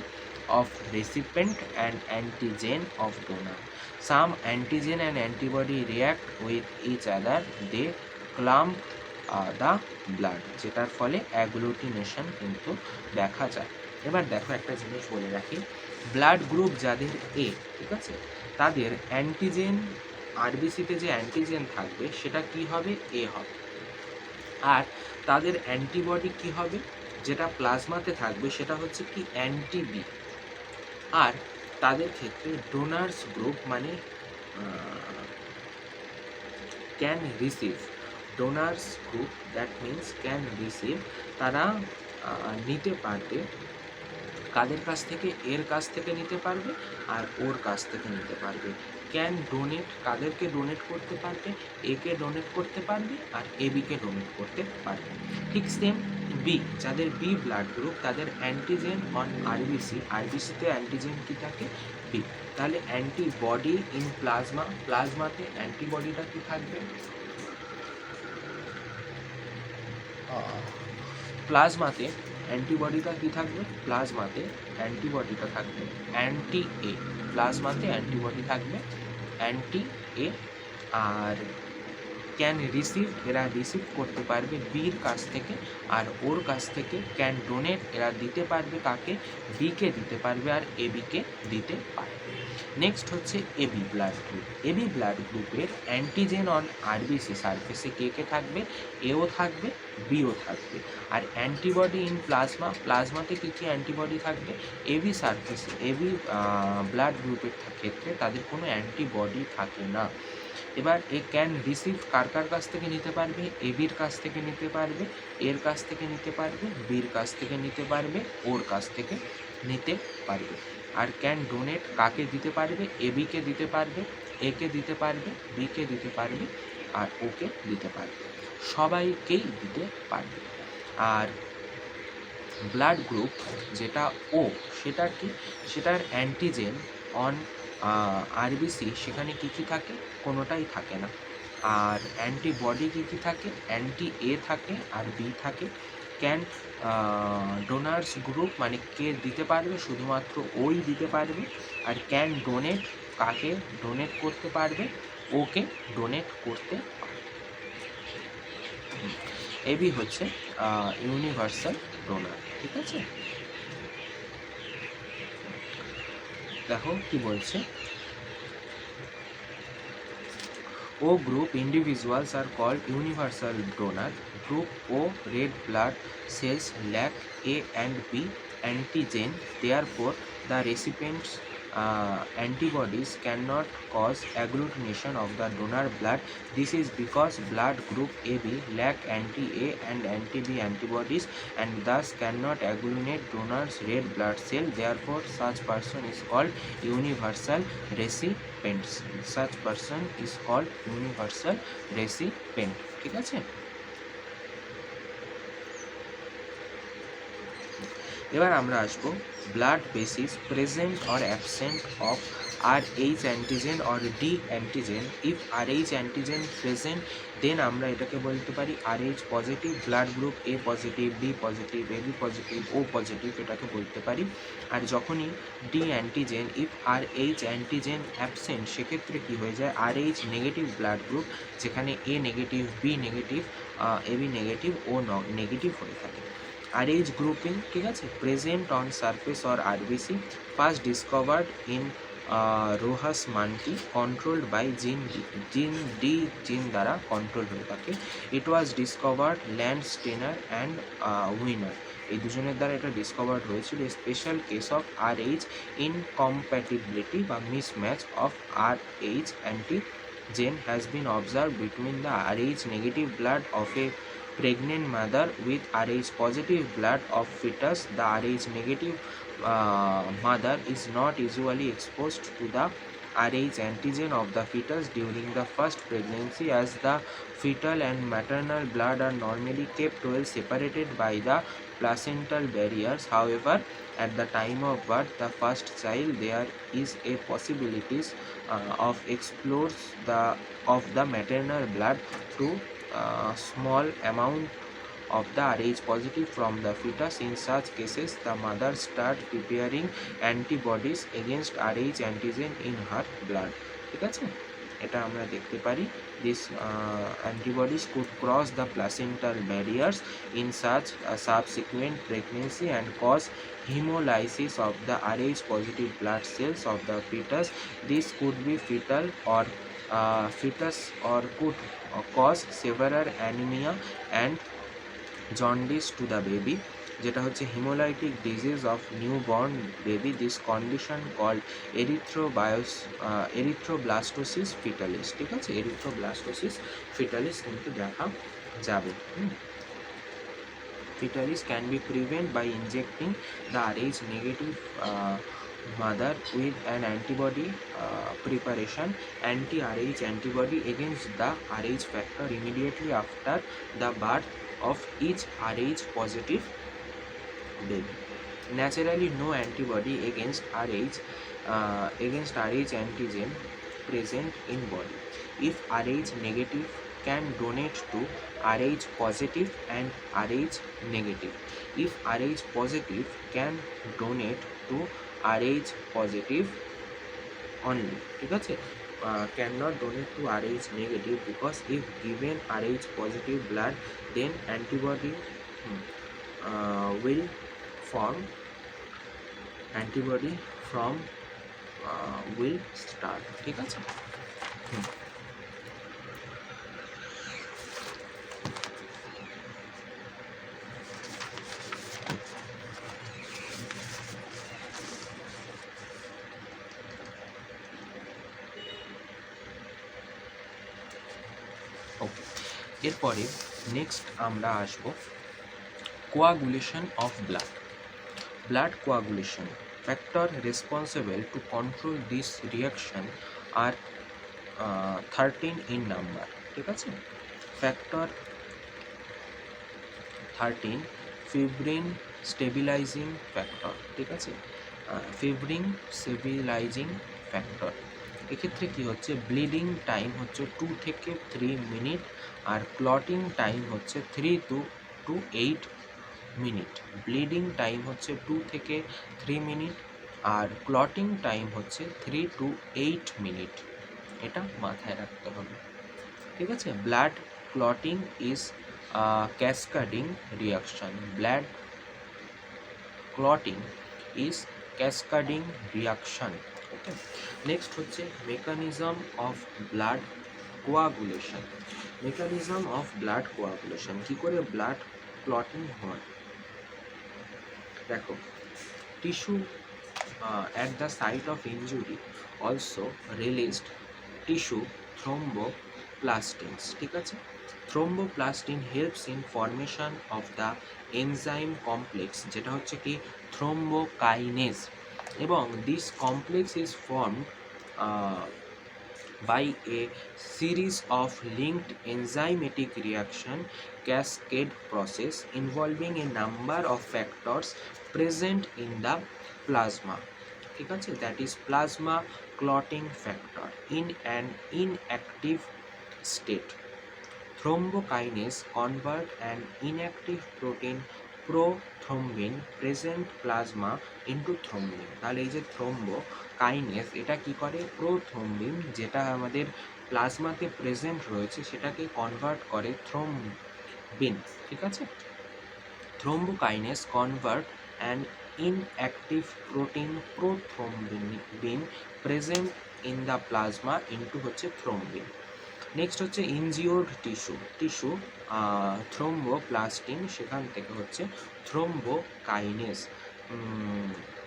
of recipient and antigen of donor. Some antigen and antibody react with each other, they clump the blood, যেটার ফলে অ্যাগ্লুটিনেশন কিন্তু দেখা যায়। এবার দেখো একটা জিনিস বলে রাখি, ব্লাড গ্রুপ যাদের এ, ঠিক আছে, তাদের অ্যান্টিজেন, আরবিসিতে যে অ্যান্টিজেন থাকবে সেটা কি হবে, এ হবে। আর তাদের অ্যান্টিবডি কি হবে, যেটা প্লাজমাতে থাকবে সেটা হচ্ছে কি অ্যান্টিবি। আর তাদের ক্ষেত্রে ডোনার্স গ্রুপ মানে can receive, donors group that means can receive, তারা নিতে পারবে কাদের কাছ থেকে, এর কাছ থেকে নিতে পারবে আর ওর কাছ থেকে নিতে পারবে। ক্যান ডোনেট, কাদেরকে ডোনেট করতে পারবে, একে ডোনেট করতে পারবে আর এবিকে ডোনেট করতে পারবে। ঠিক সেম বি, যাদের বি ব্লাড গ্রুপ তাদের অ্যান্টিজেন অন আরবিসি, আরবিসিতে অ্যান্টিজেন কি থাকে, বি। তাহলে অ্যান্টিবডি ইন প্লাজমা, প্লাজমাতে অ্যান্টিবডিটা কি থাকবে, প্লাজমাতে অ্যান্টিবডিটা কি থাকবে, প্লাজমাতে অ্যান্টিবডিটা থাকবে অ্যান্টি এ, প্লাজমাতে অ্যান্টিবডি থাকবে অ্যান্টি এ। আর ক্যান রিসিভ, এরা রিসিভ করতে পারবে বির কাছ থেকে, আর ওর কাছ থেকে ক্যান ডোনেট, এরা দিতে পারবে কাকে, বিকে দিতে পারবে আর এবিকে দিতে পারবে। নেক্সট হচ্ছে AB blood group. AB blood গ্রুপের অ্যান্টিজেন অন আরবিসি সারফেসে কে কে থাকবে, এও থাকবে বিও থাকবে। আর অ্যান্টিবডি ইন প্লাজমা, প্লাজমাতে কী কী অ্যান্টিবডি থাকবে, এবি সারফেসে, এবি ব্লাড গ্রুপের ক্ষেত্রে তাদের কোনো অ্যান্টিবডি থাকে না। এবার এ ক্যান রিসিভ কার কার কাছ থেকে নিতে পারবে, এবির কাছ থেকে নিতে পারবে, এর কাছ থেকে নিতে পারবে, বির কাছ থেকে নিতে পারবে, ওর কাছ থেকে নিতে পারবে। আর ক্যান ডোনেট কাকে দিতে পারবে, এবিকে দিতে পারবে, একে দিতে পারবে, বিকে দিতে পারবে আর ওকে দিতে পারবে, সবাইকেই দিতে পারবে। আর ব্লাড গ্রুপ যেটা ও, সেটা কি, সেটার অ্যান্টিজেন অন আরবিসি সেখানে কী কী থাকে, কোনোটাই থাকে না। আর অ্যান্টিবডি কী কী থাকে, অ্যান্টি এ থাকে আর বি থাকে। ক্যান ডোনার্স গ্রুপ মানে কে দিতে পারবে, শুধুমাত্র ওই দিতে পারবে। আর ক্যান ডোনেট, কাকে ডোনেট করতে পারবে, ওকে ডোনেট করতে পারবে। এবি হচ্ছে ইউনিভার্সাল ডোনার। ঠিক আছে, দেখো কি বলছে, O group individuals are called universal donor. Group O red blood cells lack A and B antigen, therefore the recipients antibodies cannot cause agglutination of the donor blood. This is because blood group AB lack anti-A and anti-B antibodies and thus cannot agglutinate donor's red blood cell. Therefore, such person is called universal recipient. Such person is called universal recipient. ঠিক আছে? এবার আমরা আসবো blood basis present or absent of RH antigen or D antigen. If RH antigen present then আমরা এটাকে বলতে পারি RH positive, blood group A positive, B positive, AB positive, O positive এটাকে বলতে পারি। আর যখনই D antigen if RH antigen absent সেক্ষেত্রে কী হয়ে যায়, RH নেগেটিভ ব্লাড গ্রুপ যেখানে A negative, B negative, AB negative, O negative হয়ে থাকে। RH grouping ঠিক আছে, present on surface or RBC, first discovered in রোহাস Manti, controlled by জিন দ্বারা কন্ট্রোল হয়ে থাকে। ইট ওয়াজ ডিসকভার্ড ল্যান্ডস্টেনার অ্যান্ড উইনার, এই দুজনের দ্বারা এটা ডিসকভার্ড হয়েছিল। Special case of RH incompatibility বা mismatch of RH antigen has been observe between the RH negative blood of A pregnant mother with RH positive blood of fetus. The RH negative mother is not usually exposed to the RH antigen of the fetus during the first pregnancy, as the fetal and maternal blood are normally kept well separated by the placental barriers. However, at the time of birth the first child, there is a possibility of explores of the maternal blood to small amount of the RH positive from the fetus. In such cases, the mother start preparing antibodies against RH antigen in her blood. ঠিক আছে, এটা আমরা দেখতে পারি। These antibodies could cross the placental barriers in such a subsequent pregnancy and cause hemolysis of the RH positive blood cells of the fetus. This could be fetal or fetus or could cause severe anemia and jaundice to the baby, যেটা হচ্ছে hemolytic disease of newborn baby. This condition called erythroblastosis fetalis, ঠিক আছে, erythroblastosis fetalis কিন্তু দেখা যাবে। Fetalis can be prevented by injecting the RH negative mother with an antibody preparation, anti-RH antibody against the RH factor immediately after the birth of each RH positive baby. Naturally, no antibody against RH antigen present in body. If RH negative can donate to RH positive and RH negative. If RH positive can donate to RH positive only, ঠিক আছে, cannot donate to RH negative, because if given RH positive blood then antibody will form, antibody from will start, ঠিক আছে। ওকে, এরপরে নেক্সট আমরা আসব coagulation of blood. Blood coagulation factor responsible to control this reaction are 13 in number, ঠিক আছে। ফ্যাক্টর 13 ফিব্রিন স্টেবিলাইজিং ফ্যাক্টর, ঠিক আছে, ফিব্রিন স্টেবিলাইজিং ফ্যাক্টর। এক্ষেত্রে কি হচ্ছে, ব্লিডিং টাইম হচ্ছে 2 থেকে 3 মিনিট আর ক্লটিং টাইম হচ্ছে 3 to 8 মিনিট। ব্লিডিং টাইম হচ্ছে 2 থেকে 3 মিনিট আর ক্লটিং টাইম হচ্ছে 3 to 8 মিনিট, এটা মাথায় রাখতে হবে, ঠিক আছে। Blood clotting is cascading reaction, blood clotting is cascading reaction. Okay, next হচ্ছে mechanism of blood coagulation. Mechanism of blood coagulation, কী করে ব্লাড ক্লটিং হয়। দেখো, tissue at the site of injury also released tissue thromboplastins, ঠিক আছে? Thromboplastin helps in formation of the enzyme complex, যেটা হচ্ছে কি থ্রোম্বোকাইনেজ, এবং this complex is formed by a series of linked enzymatic reaction cascade process involving a number of factors present in the plasma, ঠিক আছে? that is plasma clotting factor in an inactive state. Thrombokinase convert an inactive protein prothrombin present plasma into thrombin. তাহলে এই যে থ্রোম্বোকাইনেস এটা কি করে, প্রোথ্রম্বিন যেটা আমাদের প্লাজমাতে প্রেজেন্ট রয়েছে সেটাকে কনভার্ট করে থ্রোম্বিন, ঠিক আছে? Thrombokinase convert an inactive protein prothrombin present in the plasma into হচ্ছে থ্রোম্বিন। নেক্সট হচ্ছে ইনজিওর্ড টিস্যু থ্রোম্বোপ্লাস্টিন, সেখান থেকে হচ্ছে thrombokinase,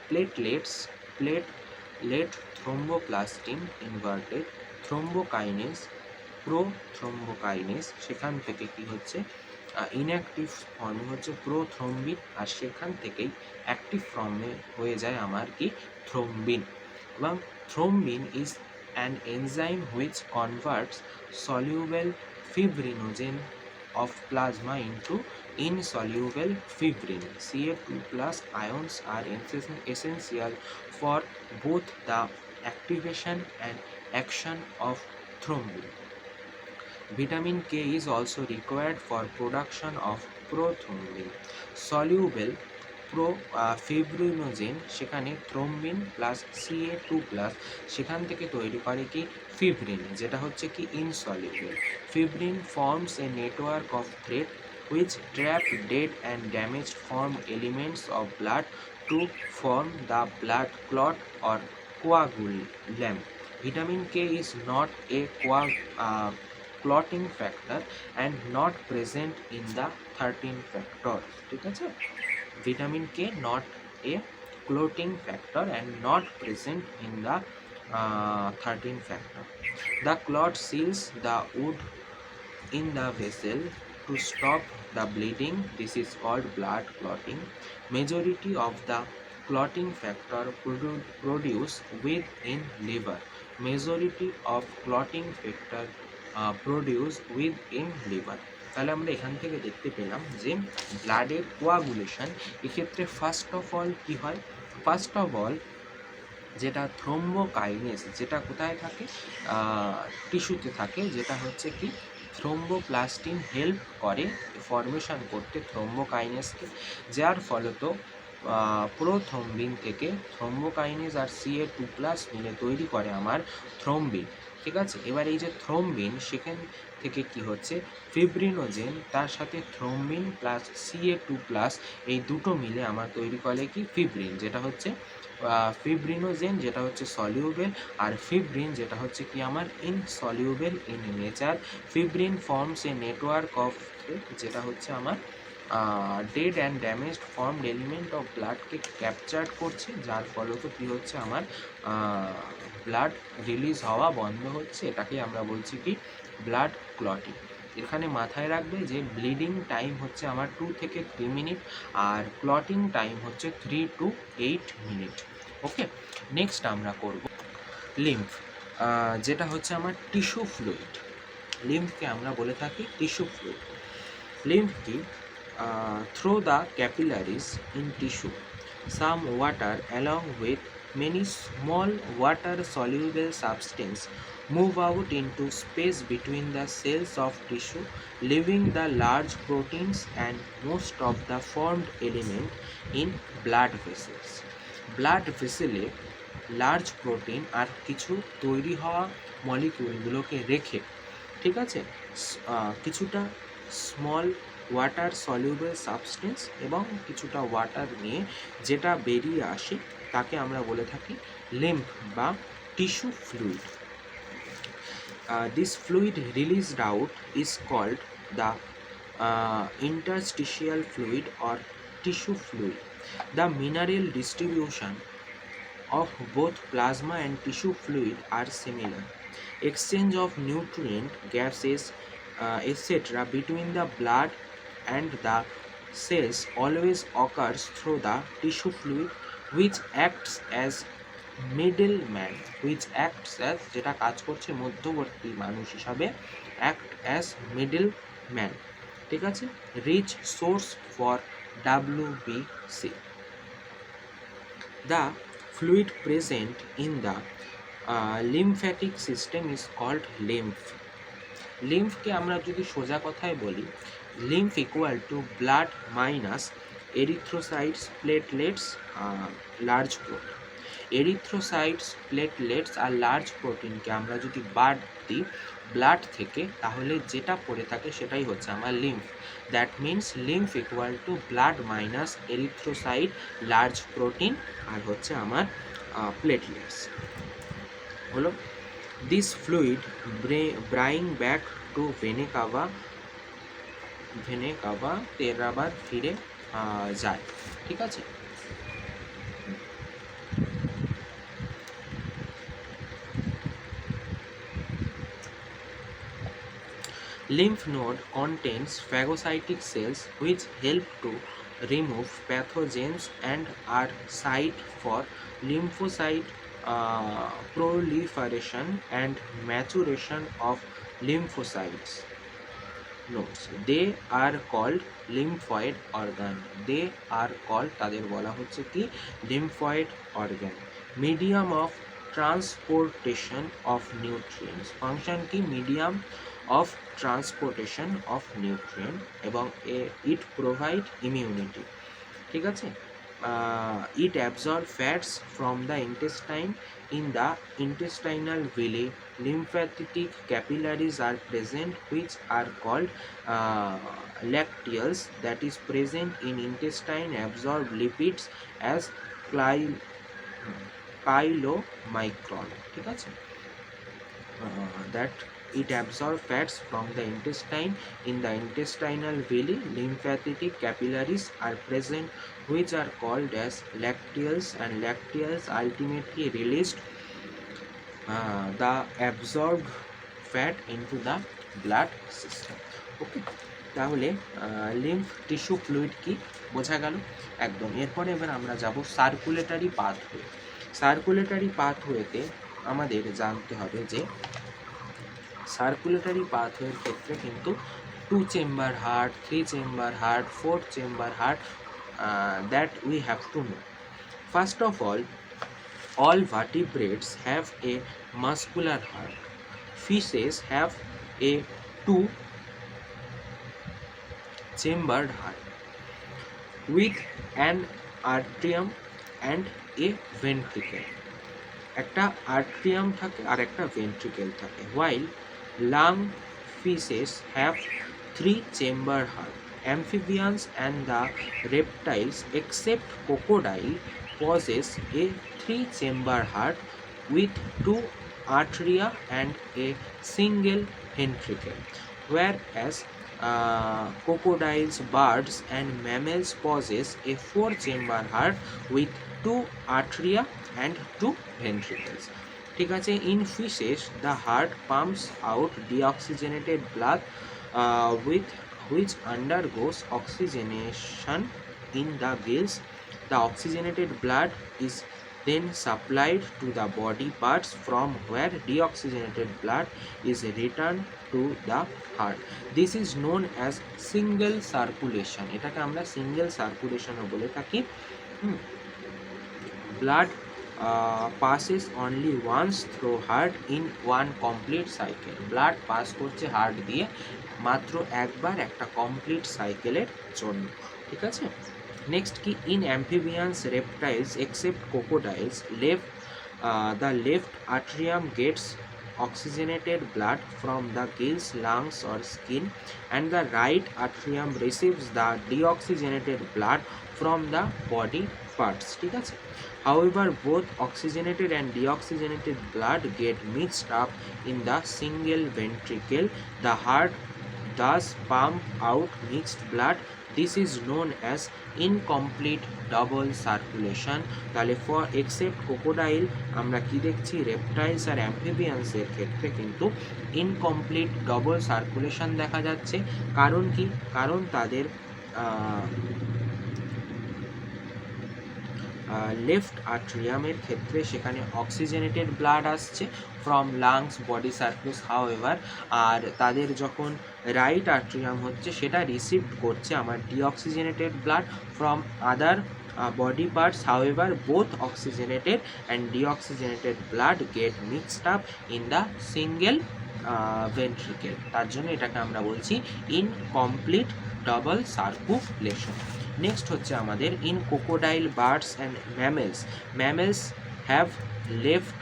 platelet thromboplastin inverted thrombokinase prothrombokinase, সেখান থেকে কি হচ্ছে ইনঅ্যাক্টিভ ফর্মে হচ্ছে প্রোথ্রম্বিন, আর সেখান থেকেই অ্যাক্টিভ ফর্মে হয়ে যায় আমার কি থ্রোম্বিন। এবং থ্রোম্বিন is an enzyme which converts soluble fibrinogen of plasma into insoluble fibrin. Ca2+ ions are essential for both the activation and action of thrombin. Vitamin K is also required for production of prothrombin. Soluble fibrinogen সেখানে থ্রোম্বিন প্লাস Ca2+, সেখান থেকে তৈরি করে কি ফিব্রিন, যেটা হচ্ছে কি insoluble. Fibrin forms a network of thread which trap dead and damaged formed elements of blood to form the blood clot or coagulum. Vitamin K is not a clotting factor and not present in the 13 factor, ঠিক আছে? Vitamin K not a clotting factor and not present in the 13 factor. The clot seals the wound in the vessel to stop the bleeding. This is called blood clotting. Majority of the clotting factor produced within liver. Majority of clotting factor produced within liver. তাহলে আমরা এখান থেকে দেখতে পেলাম যে ব্লাডের কোয়াগুলেশন এক্ষেত্রে ফার্স্ট অফ অল কী হয়, ফার্স্ট অফ অল যেটা থ্রোম্বোকাইনেস, যেটা কোথায় থাকে, টিস্যুতে থাকে, যেটা হচ্ছে কি থ্রোম্বোপ্লাস্টিন হেল্প করে ফর্মেশন করতে থ্রোম্বোকাইনেসকে, যার ফলত প্রোথ্রম্বিন থেকে থ্রোম্বোকাইনেস আর Ca2+ মিলে তৈরি করে আমার থ্রোম্বিন, ঠিক আছে? এবার এই যে থ্রোম্বিন সেখান থেকে কি হচ্ছে ফিব্রিনোজেন, তার সাথে থ্রোম্বিন প্লাস Ca2+ এই দুটো মিলে আমার তৈরি করে কি ফিব্রিন, যেটা হচ্ছে ফিব্রিনোজেন যেটা হচ্ছে সলিউবেল, আর ফিব্রিন যেটা হচ্ছে কি আমার insoluble in nature. Fibrin forms a network of thread, যেটা হচ্ছে আমার dead and damaged formed element of ব্লাডকে ক্যাপচার করছে, যার ফলত কী হচ্ছে আমার ব্লাড রিলিজ হওয়া বন্ধ হচ্ছে, এটাকে আমরা বলছি কি ব্লাড ক্লটিং। এখানে মাথায় রাখবে যে ব্লিডিং টাইম হচ্ছে আমার 2 থেকে 3 মিনিট, আর ক্লটিং টাইম হচ্ছে 3 to 8 মিনিট। ওকে, নেক্সট আমরা করব লিম্ফ, যেটা হচ্ছে আমার টিস্যু ফ্লুইড। লিম্ফকে আমরা বলে থাকি টিস্যু ফ্লুইড। লিম্ফ কি, through the capillaries in tissue some water along with many small water soluble substance move out into space between the cells of tissue, leaving the large proteins and most of the formed element in blood vessels. Blood vessel large protein আর কিছু তৈরি হওয়া মলিকিউলগুলোকে রেখে, ঠিক আছে, কিছুটা স্মল ওয়াটার সলিউবল সাবস্টেন্স এবং কিছুটা ওয়াটার নিয়ে যেটা বেরিয়ে আসে তাকে আমরা বলে থাকি লিম্ফ বা tissue fluid. This fluid released out is called the interstitial fluid or tissue fluid. The mineral distribution of both plasma and tissue fluid are similar. Exchange of nutrient, gases, etc. between the blood and the cells always occurs through the tissue fluid, which acts as middleman, যেটা কাজ করছে মধ্যবর্তী মানুষ হিসাবে, act as middleman, ঠিক আছে, rich source for WBC. The fluid present in the lymphatic system is called lymph. লিম্ফকে আমরা যদি সোজা কথায় বলি, lymph equal to blood minus erythrocytes, platelets, large protein. Erythrocytes, platelets আর লার্জ প্রোটিনকে আমরা যদি বাদ দিই ব্লাড থেকে, তাহলে যেটা পড়ে থাকে সেটাই হচ্ছে আমার lymph. That means lymph equal to blood minus erythrocyte, large protein আর হচ্ছে আমার প্লেটলেটস হলো। This fluid bring back to vena cava 13 বার ফিরে যায়, ঠিক আছে। Lymph node contains phagocytic cells which help to remove pathogens and are site for lymphocyte proliferation and maturation of lymphocytes nodes. They are called lymphoid organ. They are called, তাদের বলা হচ্ছে কি, lymphoid organ. Medium of transportation of nutrients. Function কি, medium of transportation of nutrient, এবং it provide immunity, ঠিক আছে। It absorb fats from the intestine. In the intestinal villi, lymphatic capillaries are present which are called lacteals, that is present in intestine, absorb lipids as chylomicron, ঠিক আছে। That it absorbs fats from the intestine. In the intestinal villi, lymphatic capillaries are present which are called as lacteals, and lacteals ultimately released the absorbed fat into the blood system. ওকে, তাহলে লিম্ফ টিস্যু ফ্লুইড কি বোঝা গেল একদম। এরপরে এবার আমরা যাব সার্কুলেটরি পাথওয়ে। সার্কুলেটরি পাথওয়েতে আমাদের জানতে হবে যে সার্কুলেটরি পাথওয়ের ক্ষেত্রে কিন্তু 2 chamber heart, 3 chamber heart, 4 chamber heart, that we have to know. First of all vertebrates have a muscular heart. Fishes have a 2 chambered heart with an atrium and a ventricle. একটা আর্ট্রিয়াম থাকে আর একটা ভেন্ট্রিকেল থাকে। while lung fishes have 3 chamber heart. Amphibians and the reptiles except crocodile possess a 3 chamber heart with 2 atria and a single ventricle, whereas crocodiles, birds and mammals possess a 4 chamber heart with 2 atria and 2 ventricles, ঠিক আছে। In fishes the heart pumps out deoxygenated blood with which undergoes oxygenation in the gills. The oxygenated blood is then supplied to the body parts from where deoxygenated blood is returned to the heart. This is known as single circulation. এটাকে আমরা single circulation ও বলে থাকি। Blood passes only once through heart in one complete cycle. Blood pass করছে হার্ট দিয়ে মাত্র একবার একটা কমপ্লিট সাইকেলের জন্য, ঠিক আছে। নেক্সট কি, in amphibians, reptiles except crocodiles, the left atrium gets oxygenated blood from the gills, lungs or skin, and the right atrium receives the deoxygenated blood from the body parts, ঠিক আছে। However, both oxygenated and deoxygenated blood get mixed up in the single ventricle. The heart thus pump out mixed blood. This is known as incomplete double circulation. তাহলে ফর এক্সেপ্ট ক্রোকোডাইল আমরা কি দেখছি, রেপটাইলস আর অ্যাম্ফিবিয়ান্সের ক্ষেত্রে কিন্তু ইনকমপ্লিট ডবল সার্কুলেশন দেখা যাচ্ছে। কারণ কি, কারণ তাদের লেফট আট্রিয়ামের ক্ষেত্রে সেখানে অক্সিজেনেটেড ব্লাড আসছে from lungs body surface, however আর তাদের যখন রাইট আট্রিয়াম হচ্ছে সেটা রিসিভ করছে আমার deoxygenated blood from other body parts. However, both oxygenated and deoxygenated blood get mixed up in the single ventricle. তার জন্য এটাকে আমরা বলছি ইনকমপ্লিট ডাবল সার্কুলেশন। নেক্সট হচ্ছে আমাদের in crocodile, birds and mammals, mammals have left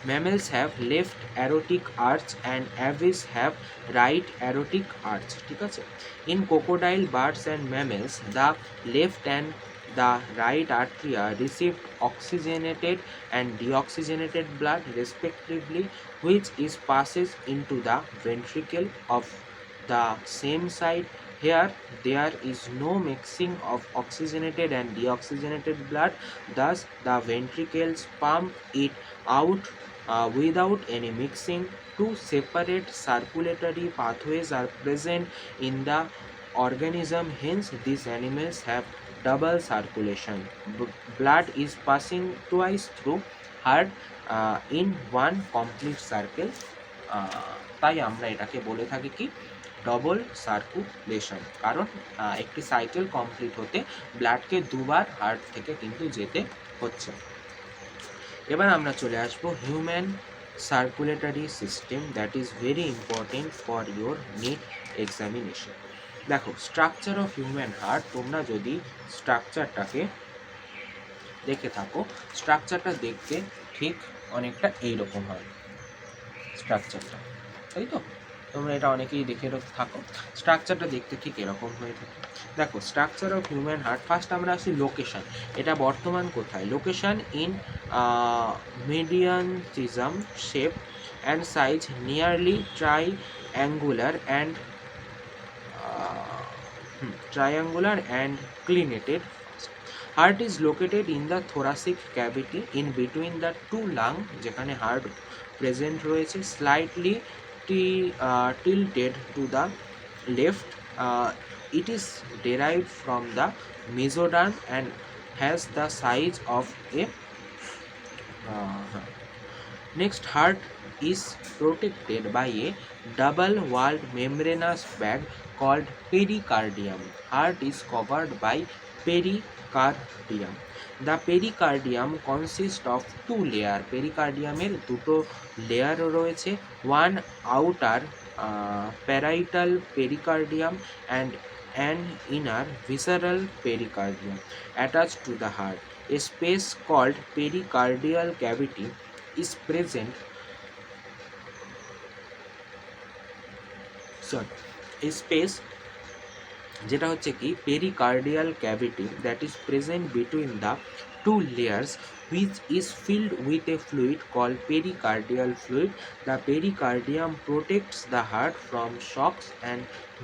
mammals have left aortic arch and aves have right aortic arch, ঠিক আছে। In crocodile, birds and mammals, the left and the right atria received oxygenated and deoxygenated blood respectively, which is passes into the ventricle of the same side. Here there is no mixing of oxygenated and deoxygenated blood, thus the ventricles pump it out without any mixing. Two separate circulatory pathways are present in the organism, hence these animals have double circulation. Blood is passing twice through heart in one complete circle. তাই আমরা এটাকে বলে থাকি কি ডবল সার্কুলেশন, কারণ একটি সাইকেল কমপ্লিট হতে ব্লাডকে দুবার হার্ট থেকে কিন্তু যেতে হচ্ছে। এবার আমরা চলে আসবো human circulatory system, that is very important for your NEET examination. দেখো স্ট্রাকচার অফ হিউম্যান হার্ট, তোমরা যদি স্ট্রাকচারটাকে দেখে থাকো, স্ট্রাকচারটা দেখতে ঠিক অনেকটা এইরকম হয় স্ট্রাকচারটা, তাই তো? তোমরা এটা অনেকেই দেখে থাকো, স্ট্রাকচারটা দেখতে ঠিক এরকম হয়ে থাকে। দেখো structure of human heart, first আমরা আসি লোকেশন, এটা বর্তমান কোথায়? Location in mediastinum shape and size nearly triangular and clinated. Heart is located in the thoracic cavity in between the two lungs, যেখানে হার্ট প্রেজেন্ট রয়েছে, slightly tilted to the left. It is derived from the mesoderm and has the size of a next heart is protected by a double-walled membranous bag called pericardium. Heart is covered by pericardium. The pericardium consists of two layers. Pericardiumer দুটো লেয়ার রয়েছে, one outer parietal pericardium and an inner visceral pericardium attached to the heart. A space called pericardial cavity is present. A space যেটা হচ্ছে কি pericardial cavity that is present between the two layers, which is filled with a fluid called pericardial fluid. The pericardium protects the heart from shocks and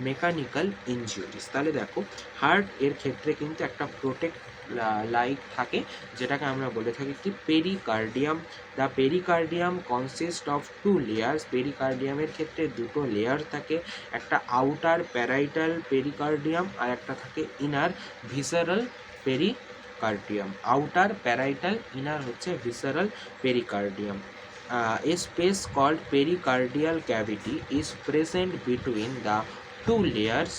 mechanical injuries. তাহলে দেখো হার্ট এর ক্ষেত্রে কিন্তু একটা প্রোটেক্ট লাইক থাকে, যেটাকে আমরা বলে থাকি কি pericardium. The pericardium consist of two layers. পেরিকার্ডিয়ামের ক্ষেত্রে দুটো লেয়ার থাকে, একটা আউটার প্যারাইটাল পেরিকার্ডিয়াম আর একটা থাকে inner visceral pericardium. Outer parietal, inner হচ্ছে visceral pericardium. A space called pericardial cavity is present between the two layers,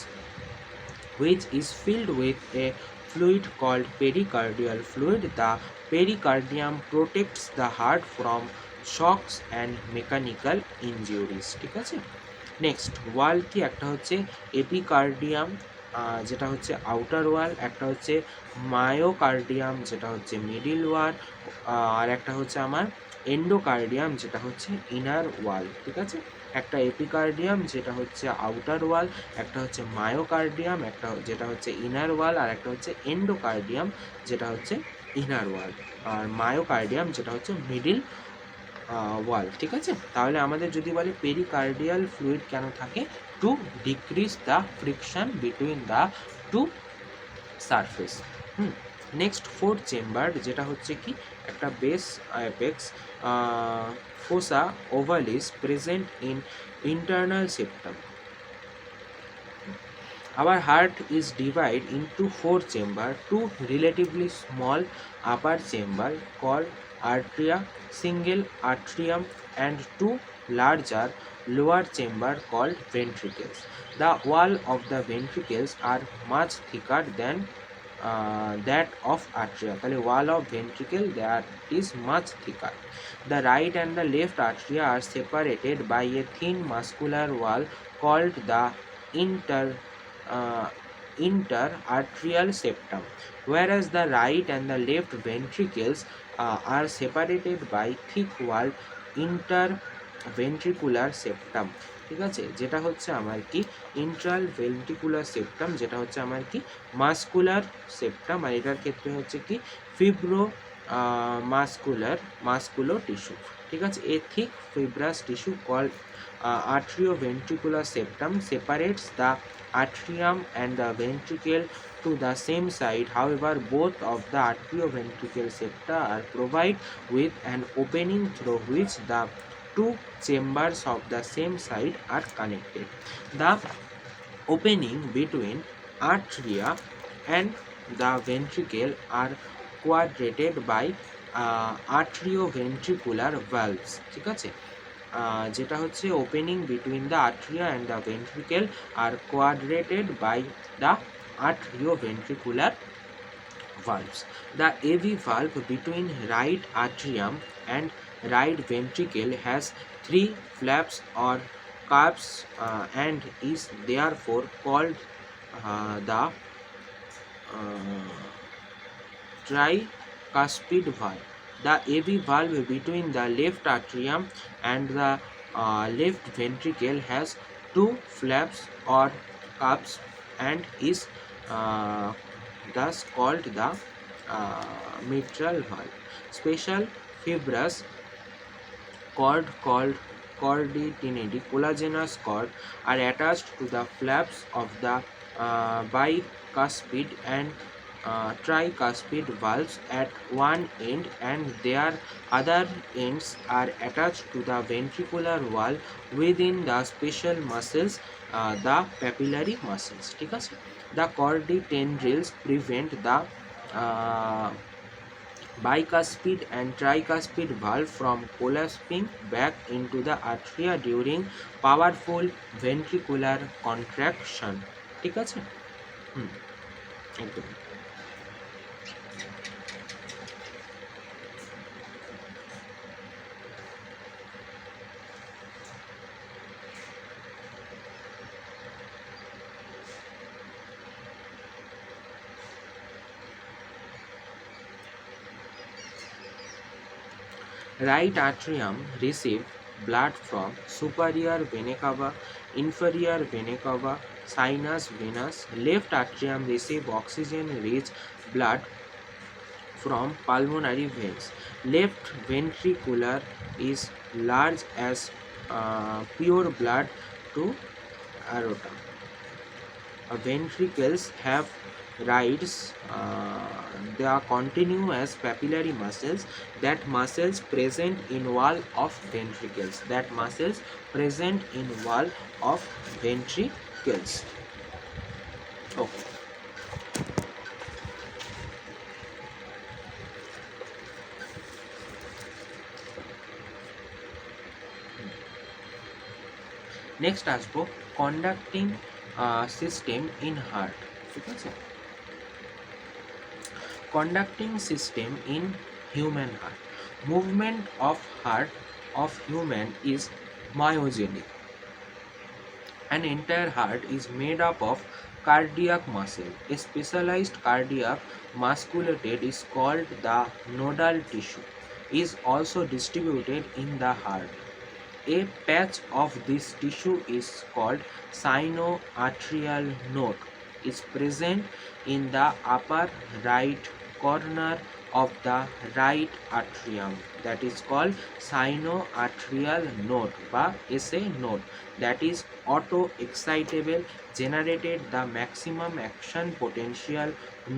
which is filled with a fluid called pericardial fluid. The pericardium protects the heart from shocks and mechanical injuries. ঠিক আছে, নেক্সট ওয়াল কি, একটা হচ্ছে এপিকার্ডিয়াম যেটা হচ্ছে আউটার ওয়াল, একটা হচ্ছে মায়োকার্ডিয়াম যেটা হচ্ছে মিডিল ওয়াল, আর একটা হচ্ছে আমার এন্ডোকার্ডিয়াম যেটা হচ্ছে ইনার ওয়াল। ঠিক আছে, একটা এপিকার্ডিয়াম যেটা হচ্ছে আউটার ওয়াল, একটা হচ্ছে মায়োকার্ডিয়াম একটা যেটা হচ্ছে ইনার ওয়াল, আর একটা হচ্ছে এন্ডোকার্ডিয়াম যেটা হচ্ছে ইনার ওয়াল, আর মায়োকার্ডিয়াম যেটা হচ্ছে মিডিল ওয়াল, ঠিক আছে। তাহলে আমাদের যদি বলে পেরিকার্ডিয়াল ফ্লুইড কেন থাকে, to decrease the friction between the two surface. Next fourth chamber, যেটা হচ্ছে কি একটা base apex fossa ovalis present in internal septum. Our heart is divided into four chambers, two relatively small upper chamber called atria, single atrium, and two larger lower chamber called ventricles. The wall of the ventricles are much thicker than that of atria. The wall of ventricle that is much thicker. The right and the left atria are separated by a thin muscular wall called the uh, interarterial septum, whereas the right and the left ventricles are separated by thick walled interventricular septum, ঠিক আছে, যেটা হচ্ছে আমার কি ইন্ট্রাল ভেন্ট্রিকুলার সেপ্টাম, যেটা হচ্ছে আমার কি মাস্কুলার সেপ্টাম, আর এটার ক্ষেত্রে হচ্ছে কি ফিব্রো মাস্কুলো টিস্যু, ঠিক আছে। এ thick fibrous tissue called atrioventricular septum separates the atrium and the ventricle to the same side. However, both of the atrioventricular septa are provided with an opening through which the two chambers of the same side are connected. The opening between atria and the ventricle are quadrated by atrioventricular valves, ঠিক আছে। যেটা হচ্ছে opening between the atria and the ventricle are guarded by the atrioventricular valves. The AV valve between right atrium and right ventricle has three flaps or cups and is therefore called the tricuspid valve. The AV valve between the left atrium and the left ventricle has two flaps or cups and is thus called the mitral valve. Special fibrous cord called chorditinidy collagenous cord are attached to the flaps of the bicuspid and tricuspid valves at one end, and their other ends are attached to the ventricular wall within the special muscles, the papillary muscles, ঠিক আছে। The chordae tendrils prevent the bicuspid and tricuspid valve from collapsing back into the atria during powerful ventricular contraction, ঠিক আছে। একদম। Right atrium receive blood from superior vena cava, inferior vena cava, sinus venous. Left atrium receive oxygen-rich blood from pulmonary veins. Left ventricular is large as pure blood to aorta. Ventricles have rides they are continuous papillary muscles, that muscles present in wall of ventricles, that muscles present in wall of ventricles. Okay. Next আসবো কন্ডাক্টিং সিস্টেম ইন হার্ট, ঠিক আছে। Conducting system in human heart, movement of heart of human is myogenic. An entire heart is made up of cardiac muscle. A specialized cardiac musculature is called the nodal tissue, is also distributed in the heart. A patch of this tissue is called sinoatrial node, is present in the upper right corner of the right atrium, that is called sinoatrial node বা SA node, that is auto excitable, generated the maximum action potential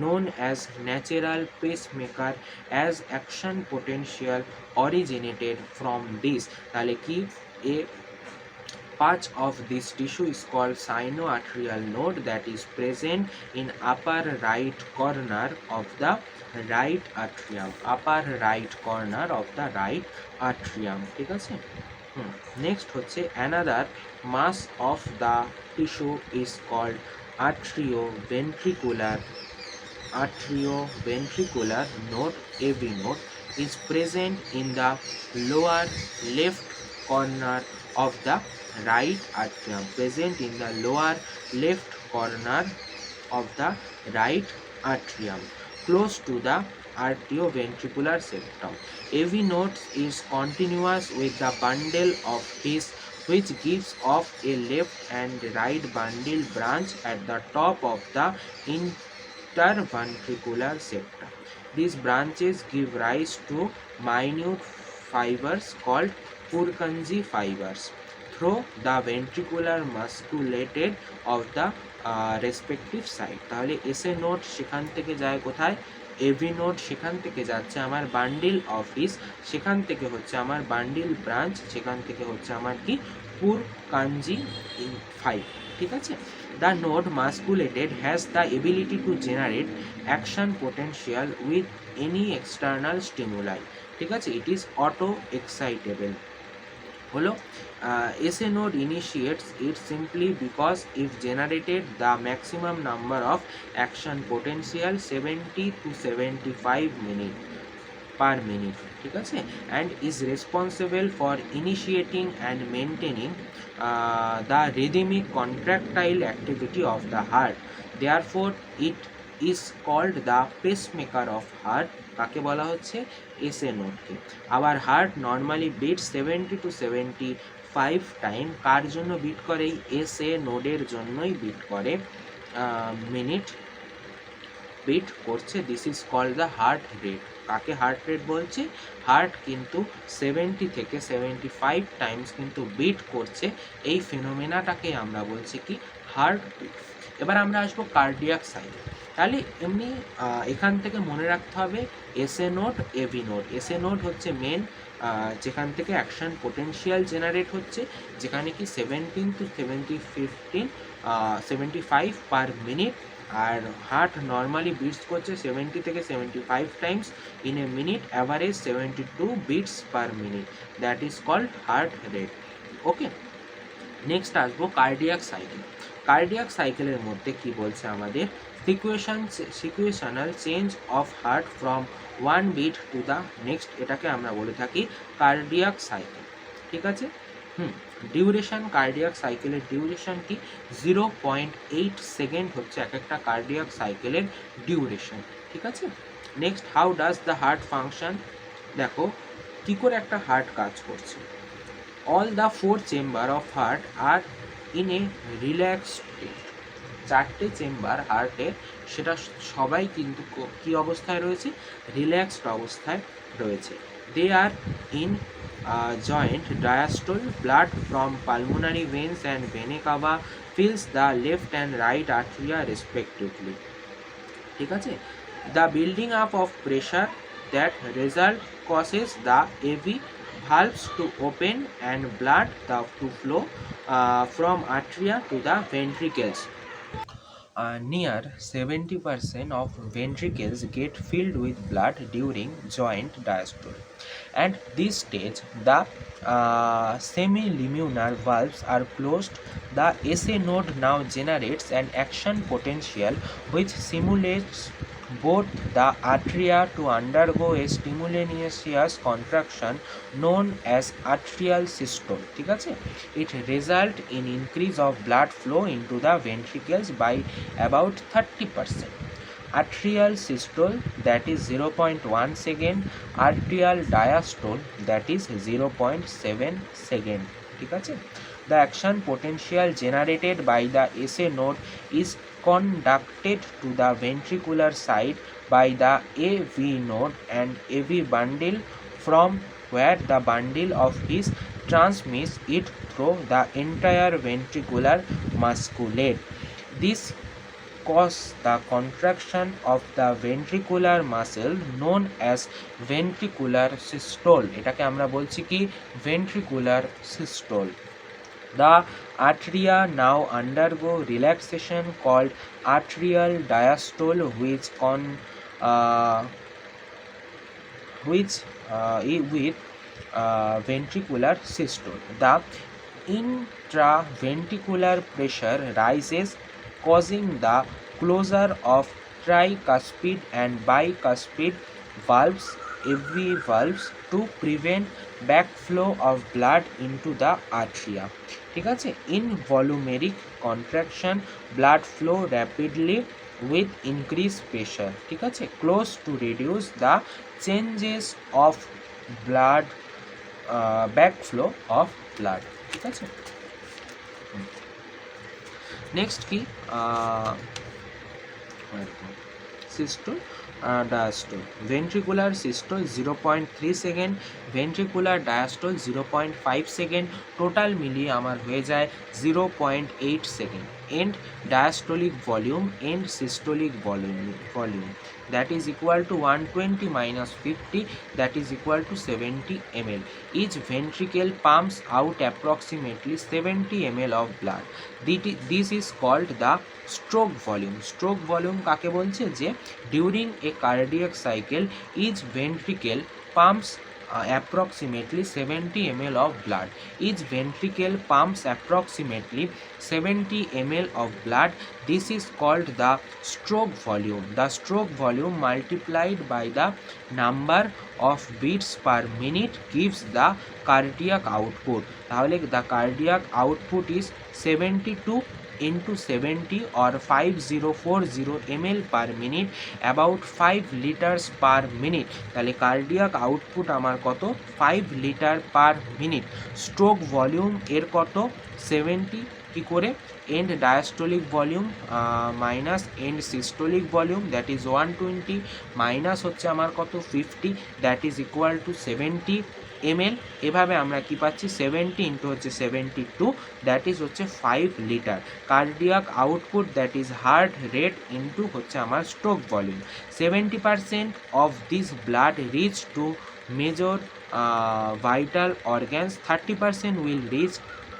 known as natural pacemaker as action potential originated from this. তাহলে কি a part of this tissue is called sinoatrial node that is present in upper right corner of the right atrium, upper right corner of the right atrium, ঠিক আছে। নেক্সট হচ্ছে another mass of the tissue is called atrioventricular node, AV node, is present in the lower left corner of the right atrium, present in the lower left corner of the right atrium, close to the arterioventricular septum. AV node is continuous with the bundle of his, which gives off a left and right bundle branch at the top of the interventricular septum. These branches give rise to minute fibers called Purkinje fibers through the ventricular musculature of the respective side. তাহলে এসএ নোড সেখান থেকে যায় কোথায়, এভি নোড সেখান থেকে যাচ্ছে আমার বান্ডিল অফিস, সেখান থেকে হচ্ছে আমার বান্ডিল ব্রাঞ্চ, সেখান থেকে হচ্ছে আমার কি Purkinje fiber, ঠিক আছে। The node musculated has the ability to generate action potential with any external stimuli, ঠিক আছে। It is auto excitable হলো। SA node initiates it simply because if generated the maximum number of action potential 70 to 75 minute per minute, ঠিক আছে, and is responsible for initiating and maintaining the rhythmic contractile activity of the heart. Therefore it is called the pacemaker of heart. কাকে বলা হচ্ছে, SA নোডকে। আবার heart normally beat 70 to 75 time, কার জন্য বিট করে, SA নোডের জন্যই বিট করে, মিনিট বিট করছে। This is called the heart rate. কাকে হার্ট রেট বলছে, হার্ট কিন্তু 70 থেকে 75 টাইমস কিন্তু বিট করছে, এই ফিনোমেনাটাকে আমরা বলছি কি হার্ট বিট। এবার আমরা আসবো কার্ডিয়াক সাইকেল। তাহলে এমনি এখান থেকে মনে রাখতে হবে SA node, AV node. SA node হচ্ছে মেন, যেখান থেকে অ্যাকশন পোটেনশিয়াল জেনারেট হচ্ছে, যেখানে কি 17 to 75 পার মিনিট, আর হার্ট নর্মালি বিটস করছে 70 থেকে 75 times in a minute, average 72 beats per minute, that is called heart rate. Okay, next আসবো কার্ডিয়াক সাইকেল। কার্ডিয়াক সাইকেলের মধ্যে কি বলছে আমাদের, sequential change of heart from one beat to the next, এটাকে আমরা বলে থাকি কার্ডিয়াক সাইকেল, ঠিক আছে। ডিউরেশন, কার্ডিয়াক সাইকেলের ডিউরেশন কি 0.8 সেকেন্ড হচ্ছে এক একটা কার্ডিয়াক সাইকেলের ডিউরেশন, ঠিক আছে। Next, how does the heart function, দেখো কি করে একটা হার্ট কাজ করছে। All the 4 chamber of heart are in a relaxed state, চারটে চেম্বার হার্টের সেটা সবাই কিন্তু কি অবস্থায় রয়েছে, রিল্যাক্সড অবস্থায় রয়েছে। দে আর in joint diastole, blood from pulmonary veins and vena cava fills the left and right atria respectively, ঠিক আছে। The building up of pressure that result causes the AV valves to open and blood to flow from atria to the ventricles. Near 70% of ventricles get filled with blood during joint diastole. At this stage, the semiliminal valves are closed. The SA node now generates an action potential which simulates both the atria to undergo a simultaneous contraction known as atrial systole, ঠিক আছে। It result in increase of blood flow into the ventricles by about 30%. Atrial systole, that is 0.1 second, arterial diastole, that is 0.7 second, ঠিক আছে। The action potential generated by the SA node is conducted to the ventricular side by the AV node and AV bundle, from where the bundle of his transmits it through the entire ventricular musculate. This cause the contraction of the ventricular muscle known as ventricular systole. এটাকে আমরা বলছি কি ventricular systole. The atria now undergo relaxation called atrial diastole, with ventricular systole. The intraventricular pressure rises, causing the closure of tricuspid and bicuspid valves, AV valves, to prevent backflow of blood into the atria. ঠিক আছে, in volumetric contraction blood flow rapidly with increased pressure. ঠিক আছে, close to reduce the changes of blood backflow of blood. ঠিক আছে, নেক্সট কি systole, diastole. Ventricular systole 0.3 second, ventricular diastole 0.5 second, total মিলিয়ে আমার হয়ে যায় 0.8 second. End diastolic volume, end systolic volume that is equal to 120 minus 50, that is equal to 70 ml. Each ventricle pumps out approximately 70 ml of blood. This is called the stroke volume. Stroke volume কাকে বলছে, যে during a cardiac cycle each ventricle pumps approximately 70 ml of blood. Each ventricle pumps approximately 70 ml of blood. This is called the stroke volume. The stroke volume multiplied by the number of beats per minute gives the cardiac output. তাহলে the cardiac output is 72 into 70 or 5040 ml per minute, about 5 liters per minute. তাহলে কার্ডিয়াক আউটপুট আমার কত, 5 litre per minute. Stroke volume এর কত, 70, কি করে, end diastolic volume minus end systolic volume, that is 120 minus হচ্ছে আমার কত 50, that is equal to 70 ml. এভাবে আমরা কি পাচ্ছি, 70 ইন্টু হচ্ছে 72, দ্যাট ইজ হচ্ছে 5 litre. Cardiac output that is heart rate into হচ্ছে আমার stroke volume. 70% of this blood reach two major vital organs, 30% will reach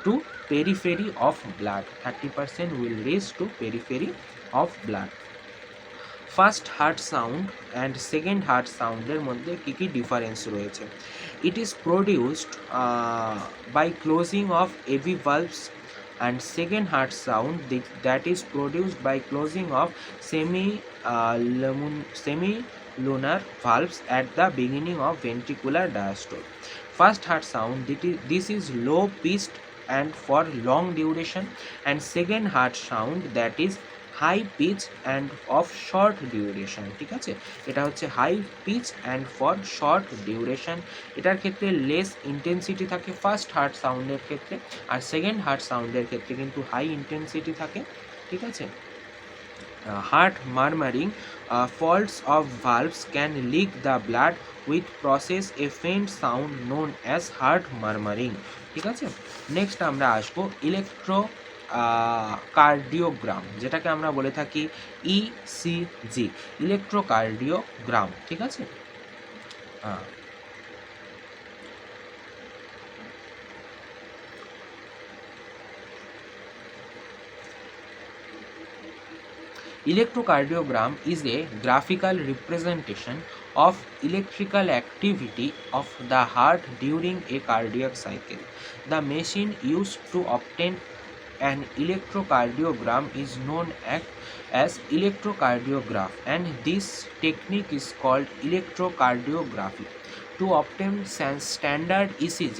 two periphery of blood, 30% will reach to periphery of blood. First heart sound and second heart সাউন্ডের মধ্যে কী কী ডিফারেন্স রয়েছে। It is produced by closing of AV valves, and second heart sound that is produced by closing of semilunar valves at the beginning of ventricular diastole. First heart sound, this is low pitched and for long duration, and second heart sound that is high pitch and of short duration. ঠিক আছে, এটা হচ্ছে high pitch and for short duration. এটার ক্ষেত্রে লেস ইন্টেন্সিটি থাকে ফার্স্ট হার্ট সাউন্ডের ক্ষেত্রে, আর সেকেন্ড হার্ট সাউন্ডের ক্ষেত্রে কিন্তু হাই ইন্টেন্সিটি থাকে। ঠিক আছে, heart murmuring, faults of valves can leak the blood with process a faint sound known as heart murmuring. ঠিক আছে, নেক্সট আমরা আসবো ইলেকট্রো কার্ডিওগ্রাম, যেটাকে আমরা বলে থাকি ইসিজি, ইলেকট্রোকার্ডিওগ্রাম। ঠিক আছে, electrocardiogram is a graphical representation of electrical activity of the heart during a cardiac cycle. The machine used to obtain an electrocardiogram is known as electrocardiograph, and this technique is called electrocardiography. To obtain standard ECG,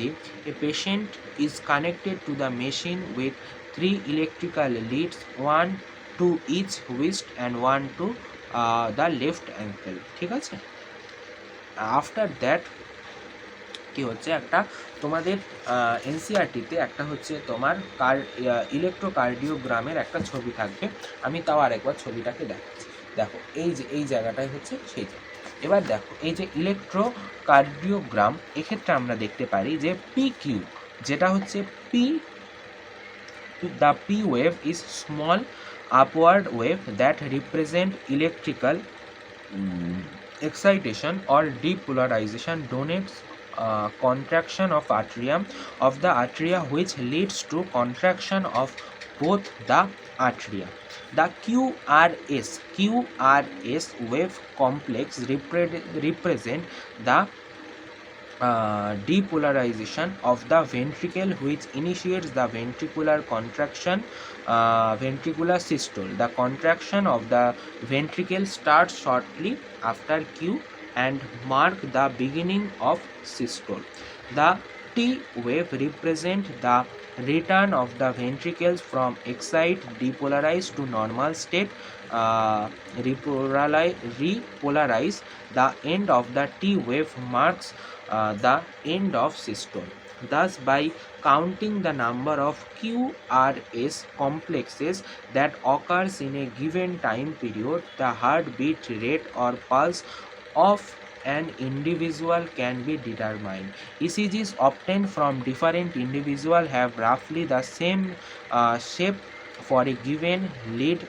a patient is connected to the machine with 3 electrical leads, one to each wrist and one to the left ankle. ঠিক আছে, আফটার দ্যাট কি হচ্ছে, একটা তোমাদের এনসিআরটিতে একটা হচ্ছে তোমার ইলেকট্রোকার্ডিওগ্রামের একটা ছবি থাকবে। আমি তাও আরেকবার ছবিটাকে দেখাচ্ছি। দেখো এই যে এই জায়গাটাই হচ্ছে সেই জায়গা। এবার দেখো এই যে ইলেকট্রোকার্ডিওগ্রাম, এক্ষেত্রে আমরা দেখতে পারি যে পি কিউ, যেটা হচ্ছে P, the P wave is small upward wave that represent electrical excitation or depolarization, donates contraction of the atria which leads to contraction of both the atria. The QRS wave complex represent the depolarization of the ventricle which initiates the ventricular contraction, ventricular systole. The contraction of the ventricle starts shortly after Q and mark the beginning of systole. The T wave represent the return of the ventricles from excite depolarize to normal state, repolarize. The end of the T wave marks the end of systole. Thus, by counting the number of QRS complexes that occurs in a given time period, the heartbeat rate or pulse of an individual can be determined. ECGs obtained from different individuals have roughly the same shape for a given lead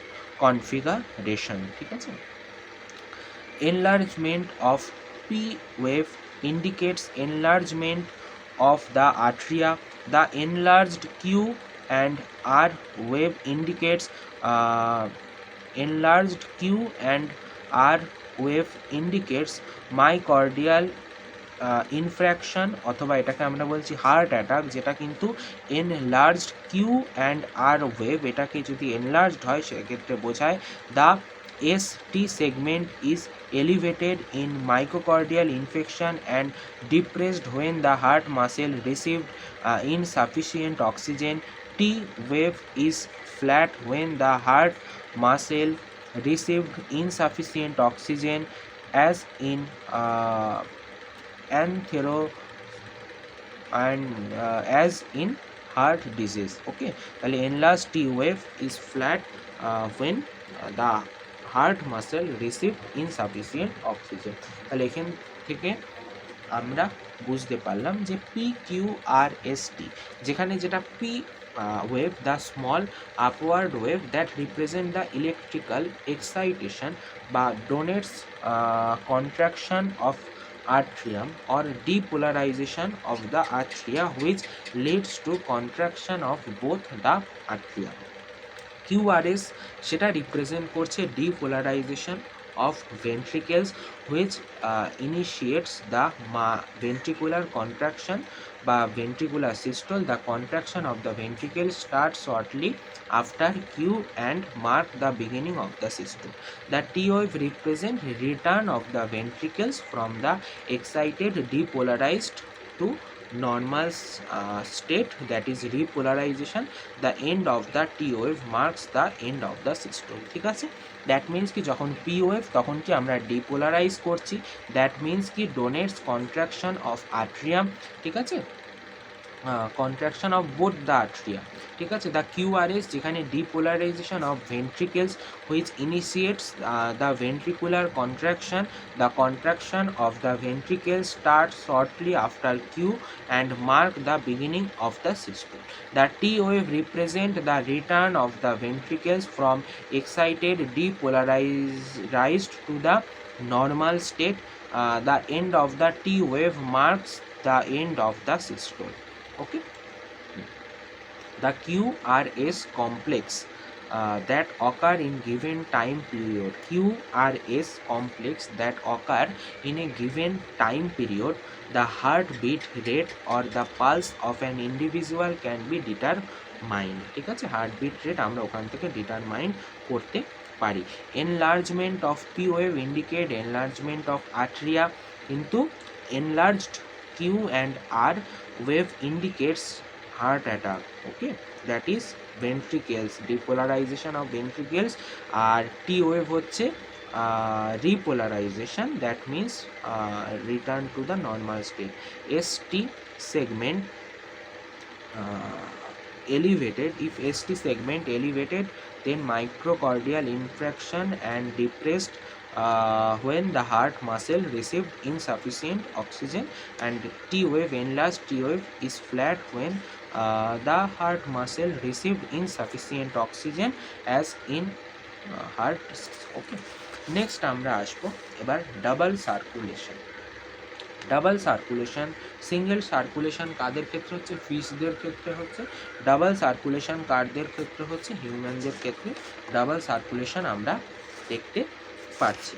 configuration. ঠিক আছে? Enlargement of P wave indicates enlargement of the atria. The enlarged Q and R wave indicates enlarged Q and R wave indicates myocardial ইনফ্র্যাকশন, অথবা এটাকে আমরা বলছি হার্ট অ্যাটাক, যেটা কিন্তু enlarged Q and R wave, এটাকে যদি এনলার্জড হয় সেক্ষেত্রে বোঝায় the ST segment is elevated in myocardial infection and depressed when the heart muscle received insufficient oxygen. T wave is flat when the heart muscle received insufficient oxygen, as in anthero and as in heart disease. Okay, তাহলে enlarged T wave is flat when the heart muscle received insufficient oxygen. তাহলে এখান থেকে আমরা বুঝতে পারলাম যে PQRST, যেখানে যেটা P wave, the small upward wave that represent the electrical excitation বা donates contraction of atrium or depolarization of the atria which leads to contraction of both the atria. QRS সেটা রিপ্রেজেন্ট করছে depolarisation of ventricles which initiates the ventricular contraction বা ventricular systole. The contraction of the ventricle starts shortly after Q and mark the beginning of the systole. The T wave represent return of the ventricles from the excited depolarized to normal state, that is repolarization. The end of the T wave marks the end of the systole. ঠিক আছে, দ্যাট মিন্স কি যখন P ওয়েভ তখন কি আমরা ডিপোলারাইজ করছি, দ্যাট মিন্স কি ডোনেটস কন্ট্রাকশন অফ আট্রিয়াম, ঠিক আছে, contraction of both the atria, ঠিক আছে। দ্য QRS যেখানে depolarization of ventricles which initiates the ventricular contraction, the contraction of the ventricle start shortly after Q and mark the beginning of the systole. The T wave represent the return of the ventricles from excited depolarized to the normal state. The end of the T wave marks the end of the systole. Okay, the QRS complex that occur in given time period, QRS complex that occur in a given time period, the heartbeat rate or the pulse of an individual can be determined. ঠিক আছে, হার্টবিট রেট আমরা ওখান থেকে ডিটারমাইন করতে পারি। Enlargement of P wave indicate enlargement of atria, কিন্তু enlarged Q and R wave indicates heart attack. Okay, that is ventricles, depolarization of ventricles. আর T wave হচ্ছে repolarization, that means return to the normal state. ST segment elevated, if ST segment elevated, then microcardial infarction and depressed when the heart muscle received insufficient oxygen, and T wave, enlarged T wave is flat when the heart muscle received insufficient oxygen as in heart. Okay, next আমরা আসবো এবার double circulation. Double circulation, single circulation কাদের ক্ষেত্রে হচ্ছে? ফিশদের ক্ষেত্রে হচ্ছে। ডাবল সার্কুলেশন কারদের ক্ষেত্রে হচ্ছে? হিউম্যানদের ক্ষেত্রে ডাবল সার্কুলেশন আমরা দেখতে পাচ্ছি।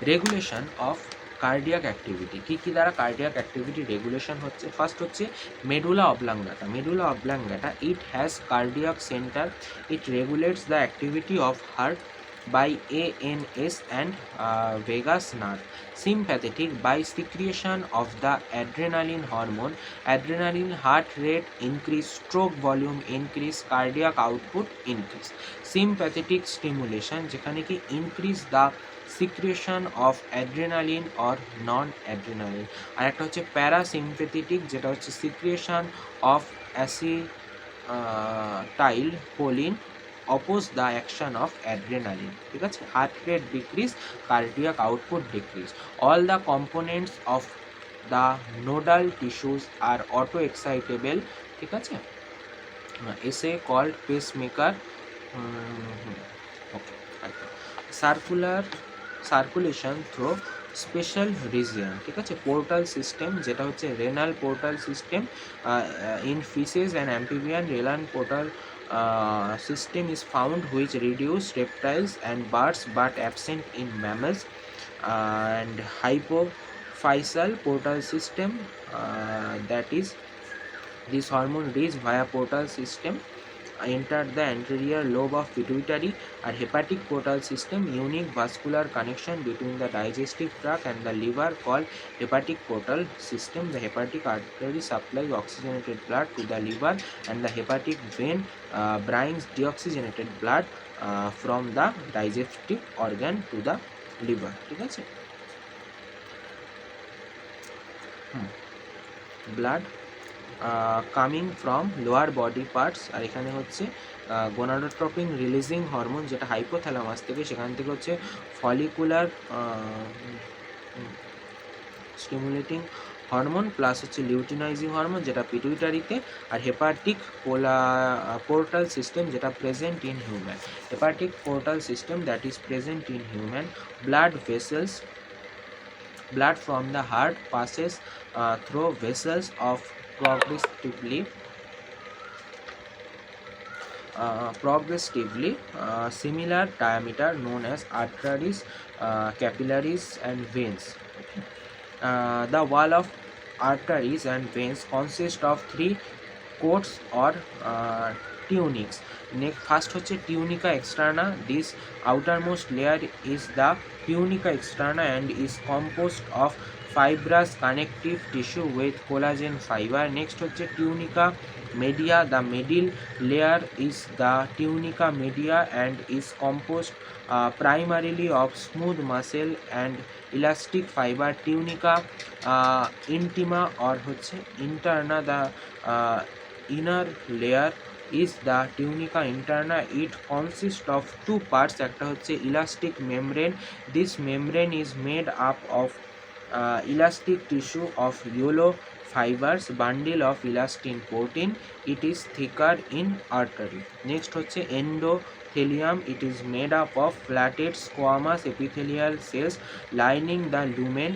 রেগুলেশন অফ কার্ডিয়াক অ্যাক্টিভিটি, কী কী দ্বারা কার্ডিয়াক অ্যাক্টিভিটি রেগুলেশন হচ্ছে? ফার্স্ট হচ্ছে medulla oblongata. Medulla oblongata, it has cardiac centre, it regulates the activity of heart by ANS and vagus nerve. Sympathetic, by secretion of the adrenaline hormone. Adrenaline, heart rate increase, stroke volume increase, cardiac output increase. Sympathetic stimulation, যেখানে কি increase the secretion of adrenaline or non-adrenaline. আর একটা হচ্ছে প্যারাসিম্পেথেটিক, যেটা হচ্ছে secretion of acetylcholine oppose the action of adrenaline. ঠিক আছে, heart rate decrease, cardiac output decrease. All the components of the nodal tissues are auto excitable. ঠিক আছে, essay called pacemaker. Okay, circulation through special region. ঠিক আছে, পোর্টাল সিস্টেম, যেটা হচ্ছে renal portal system in fishes and amphibian. Renal portal system is found which reduce reptiles and birds but absent in mammals. And hypophyseal portal system, that is this hormone reach via portal system enter the anterior lobe of pituitary. Or hepatic portal system, unique vascular connection between the digestive tract and the liver called hepatic portal system. The hepatic artery supplies oxygenated blood to the liver and the hepatic vein brings deoxygenated blood from the digestive organ to the liver. ঠিক আছে, blood coming from lower body parts. আর এখানে হচ্ছে গোনাডোট্রপিন রিলিজিং হরমোন, যেটা হাইপোথ্যালামাস থেকে, সেখান থেকে হচ্ছে ফলিকুলার স্টিমুলেটিং হরমোন প্লাস হচ্ছে লিউটিনাইজিং হরমোন, যেটা পিটুইটারিতে। আর হেপাটিক পোর্টাল সিস্টেম, যেটা present in human. Hepatic portal system that is present in human. Blood vessels, blood from the heart passes through vessels of progressively similar diameter known as arteries, capillaries and veins. The wall of arteries and veins consist of three coats or tunics. Next, first হচ্ছে tunica externa. This outermost layer is the tunica externa and is composed of fibrous connective tissue with collagen fiber. Next হচ্ছে tunica media. The middle layer is the tunica media and is composed primarily of smooth muscle and elastic fiber. Tunica intima or হচ্ছে interna, the inner layer is the tunica interna. It consists of two parts. একটা হচ্ছে elastic membrane. This membrane is made up of elastic tissue of yellow fibers, bundle of elastin protein. It is thicker in artery. Next হচ্ছে endothelium. It is made up of flatted squamous epithelial cells lining the lumen.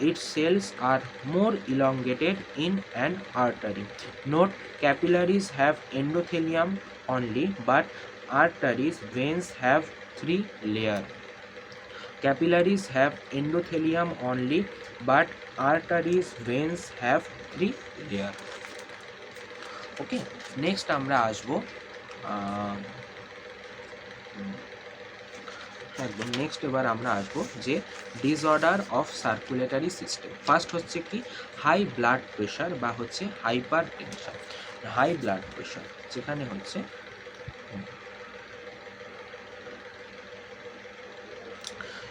Its cells are more elongated in an artery. Note, capillaries have endothelium only, but arteries, veins have three layers. Capillaries have endothelium only, but arteries, veins have three layers. Okay, next আমরা আসবো একদম নেক্সট। এবার আমরা আসবো যে disorder of circulatory system. First হচ্ছে কি হাই ব্লাড প্রেশার বা হচ্ছে hypertension. High blood pressure, যেখানে হচ্ছে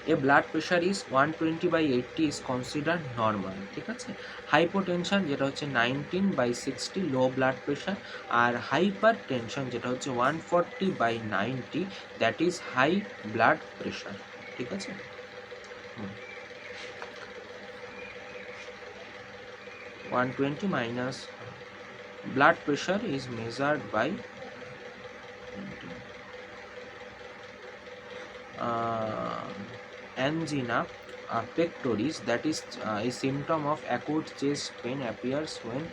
A blood pressure is 120/80 is considered normal, ঠিক আছে। হাইপোটেনশন যেটা হচ্ছে 19/60 লো ব্লাড প্রেশার, আর হাইপার টেনশন যেটা হচ্ছে 140/90 that is high blood pressure, ঠিক আছে। হুম 120 minus blood pressure is measured by angina pectoris, that is a symptom of acute chest pain appears when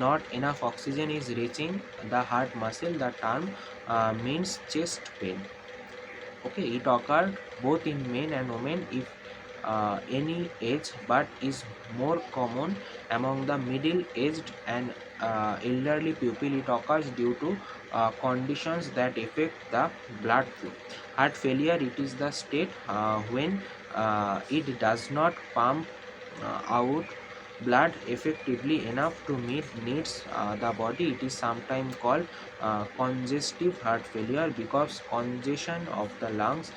not enough oxygen is reaching the heart muscle. The term means chest pain. Okay, it occurred both in men and women if any age, but is more common among the middle-aged and elderly people. It occurs due to conditions that affect the blood flow. Heart failure, it is the state when it does not pump out blood effectively enough to meet needs the body. It is sometimes called congestive heart failure because congestion of the lungs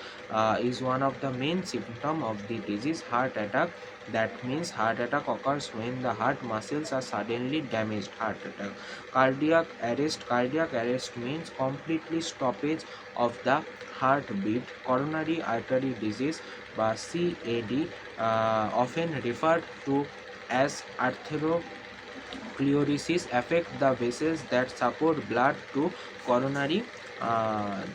is one of the main symptoms of the disease. Heart attack, that means heart attack occurs when the heart muscles are suddenly damaged. Heart attack. Cardiac arrest means completely stoppage of the heartbeat. Coronary artery disease বা CAD, often referred to as atherosclerosis, affect the vessels that support blood to coronary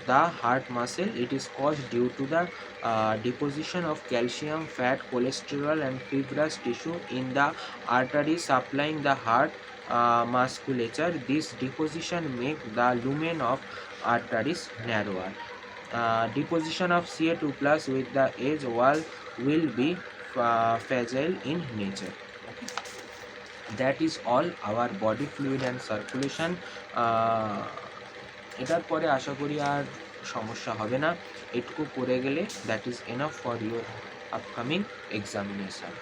the heart muscle. It is caused due to the deposition of calcium, fat, cholesterol and fibrous tissue in the arteries supplying the heart musculature. This deposition make the lumen of arteries narrower. Deposition of Ca2 plus with the edge wall will be fragile in nature. Okay. That is all our body fluid and circulation. এটার পরে আশা করি আর সমস্যা হবে না, এটুকু করে গেলে that is enough for your upcoming examination.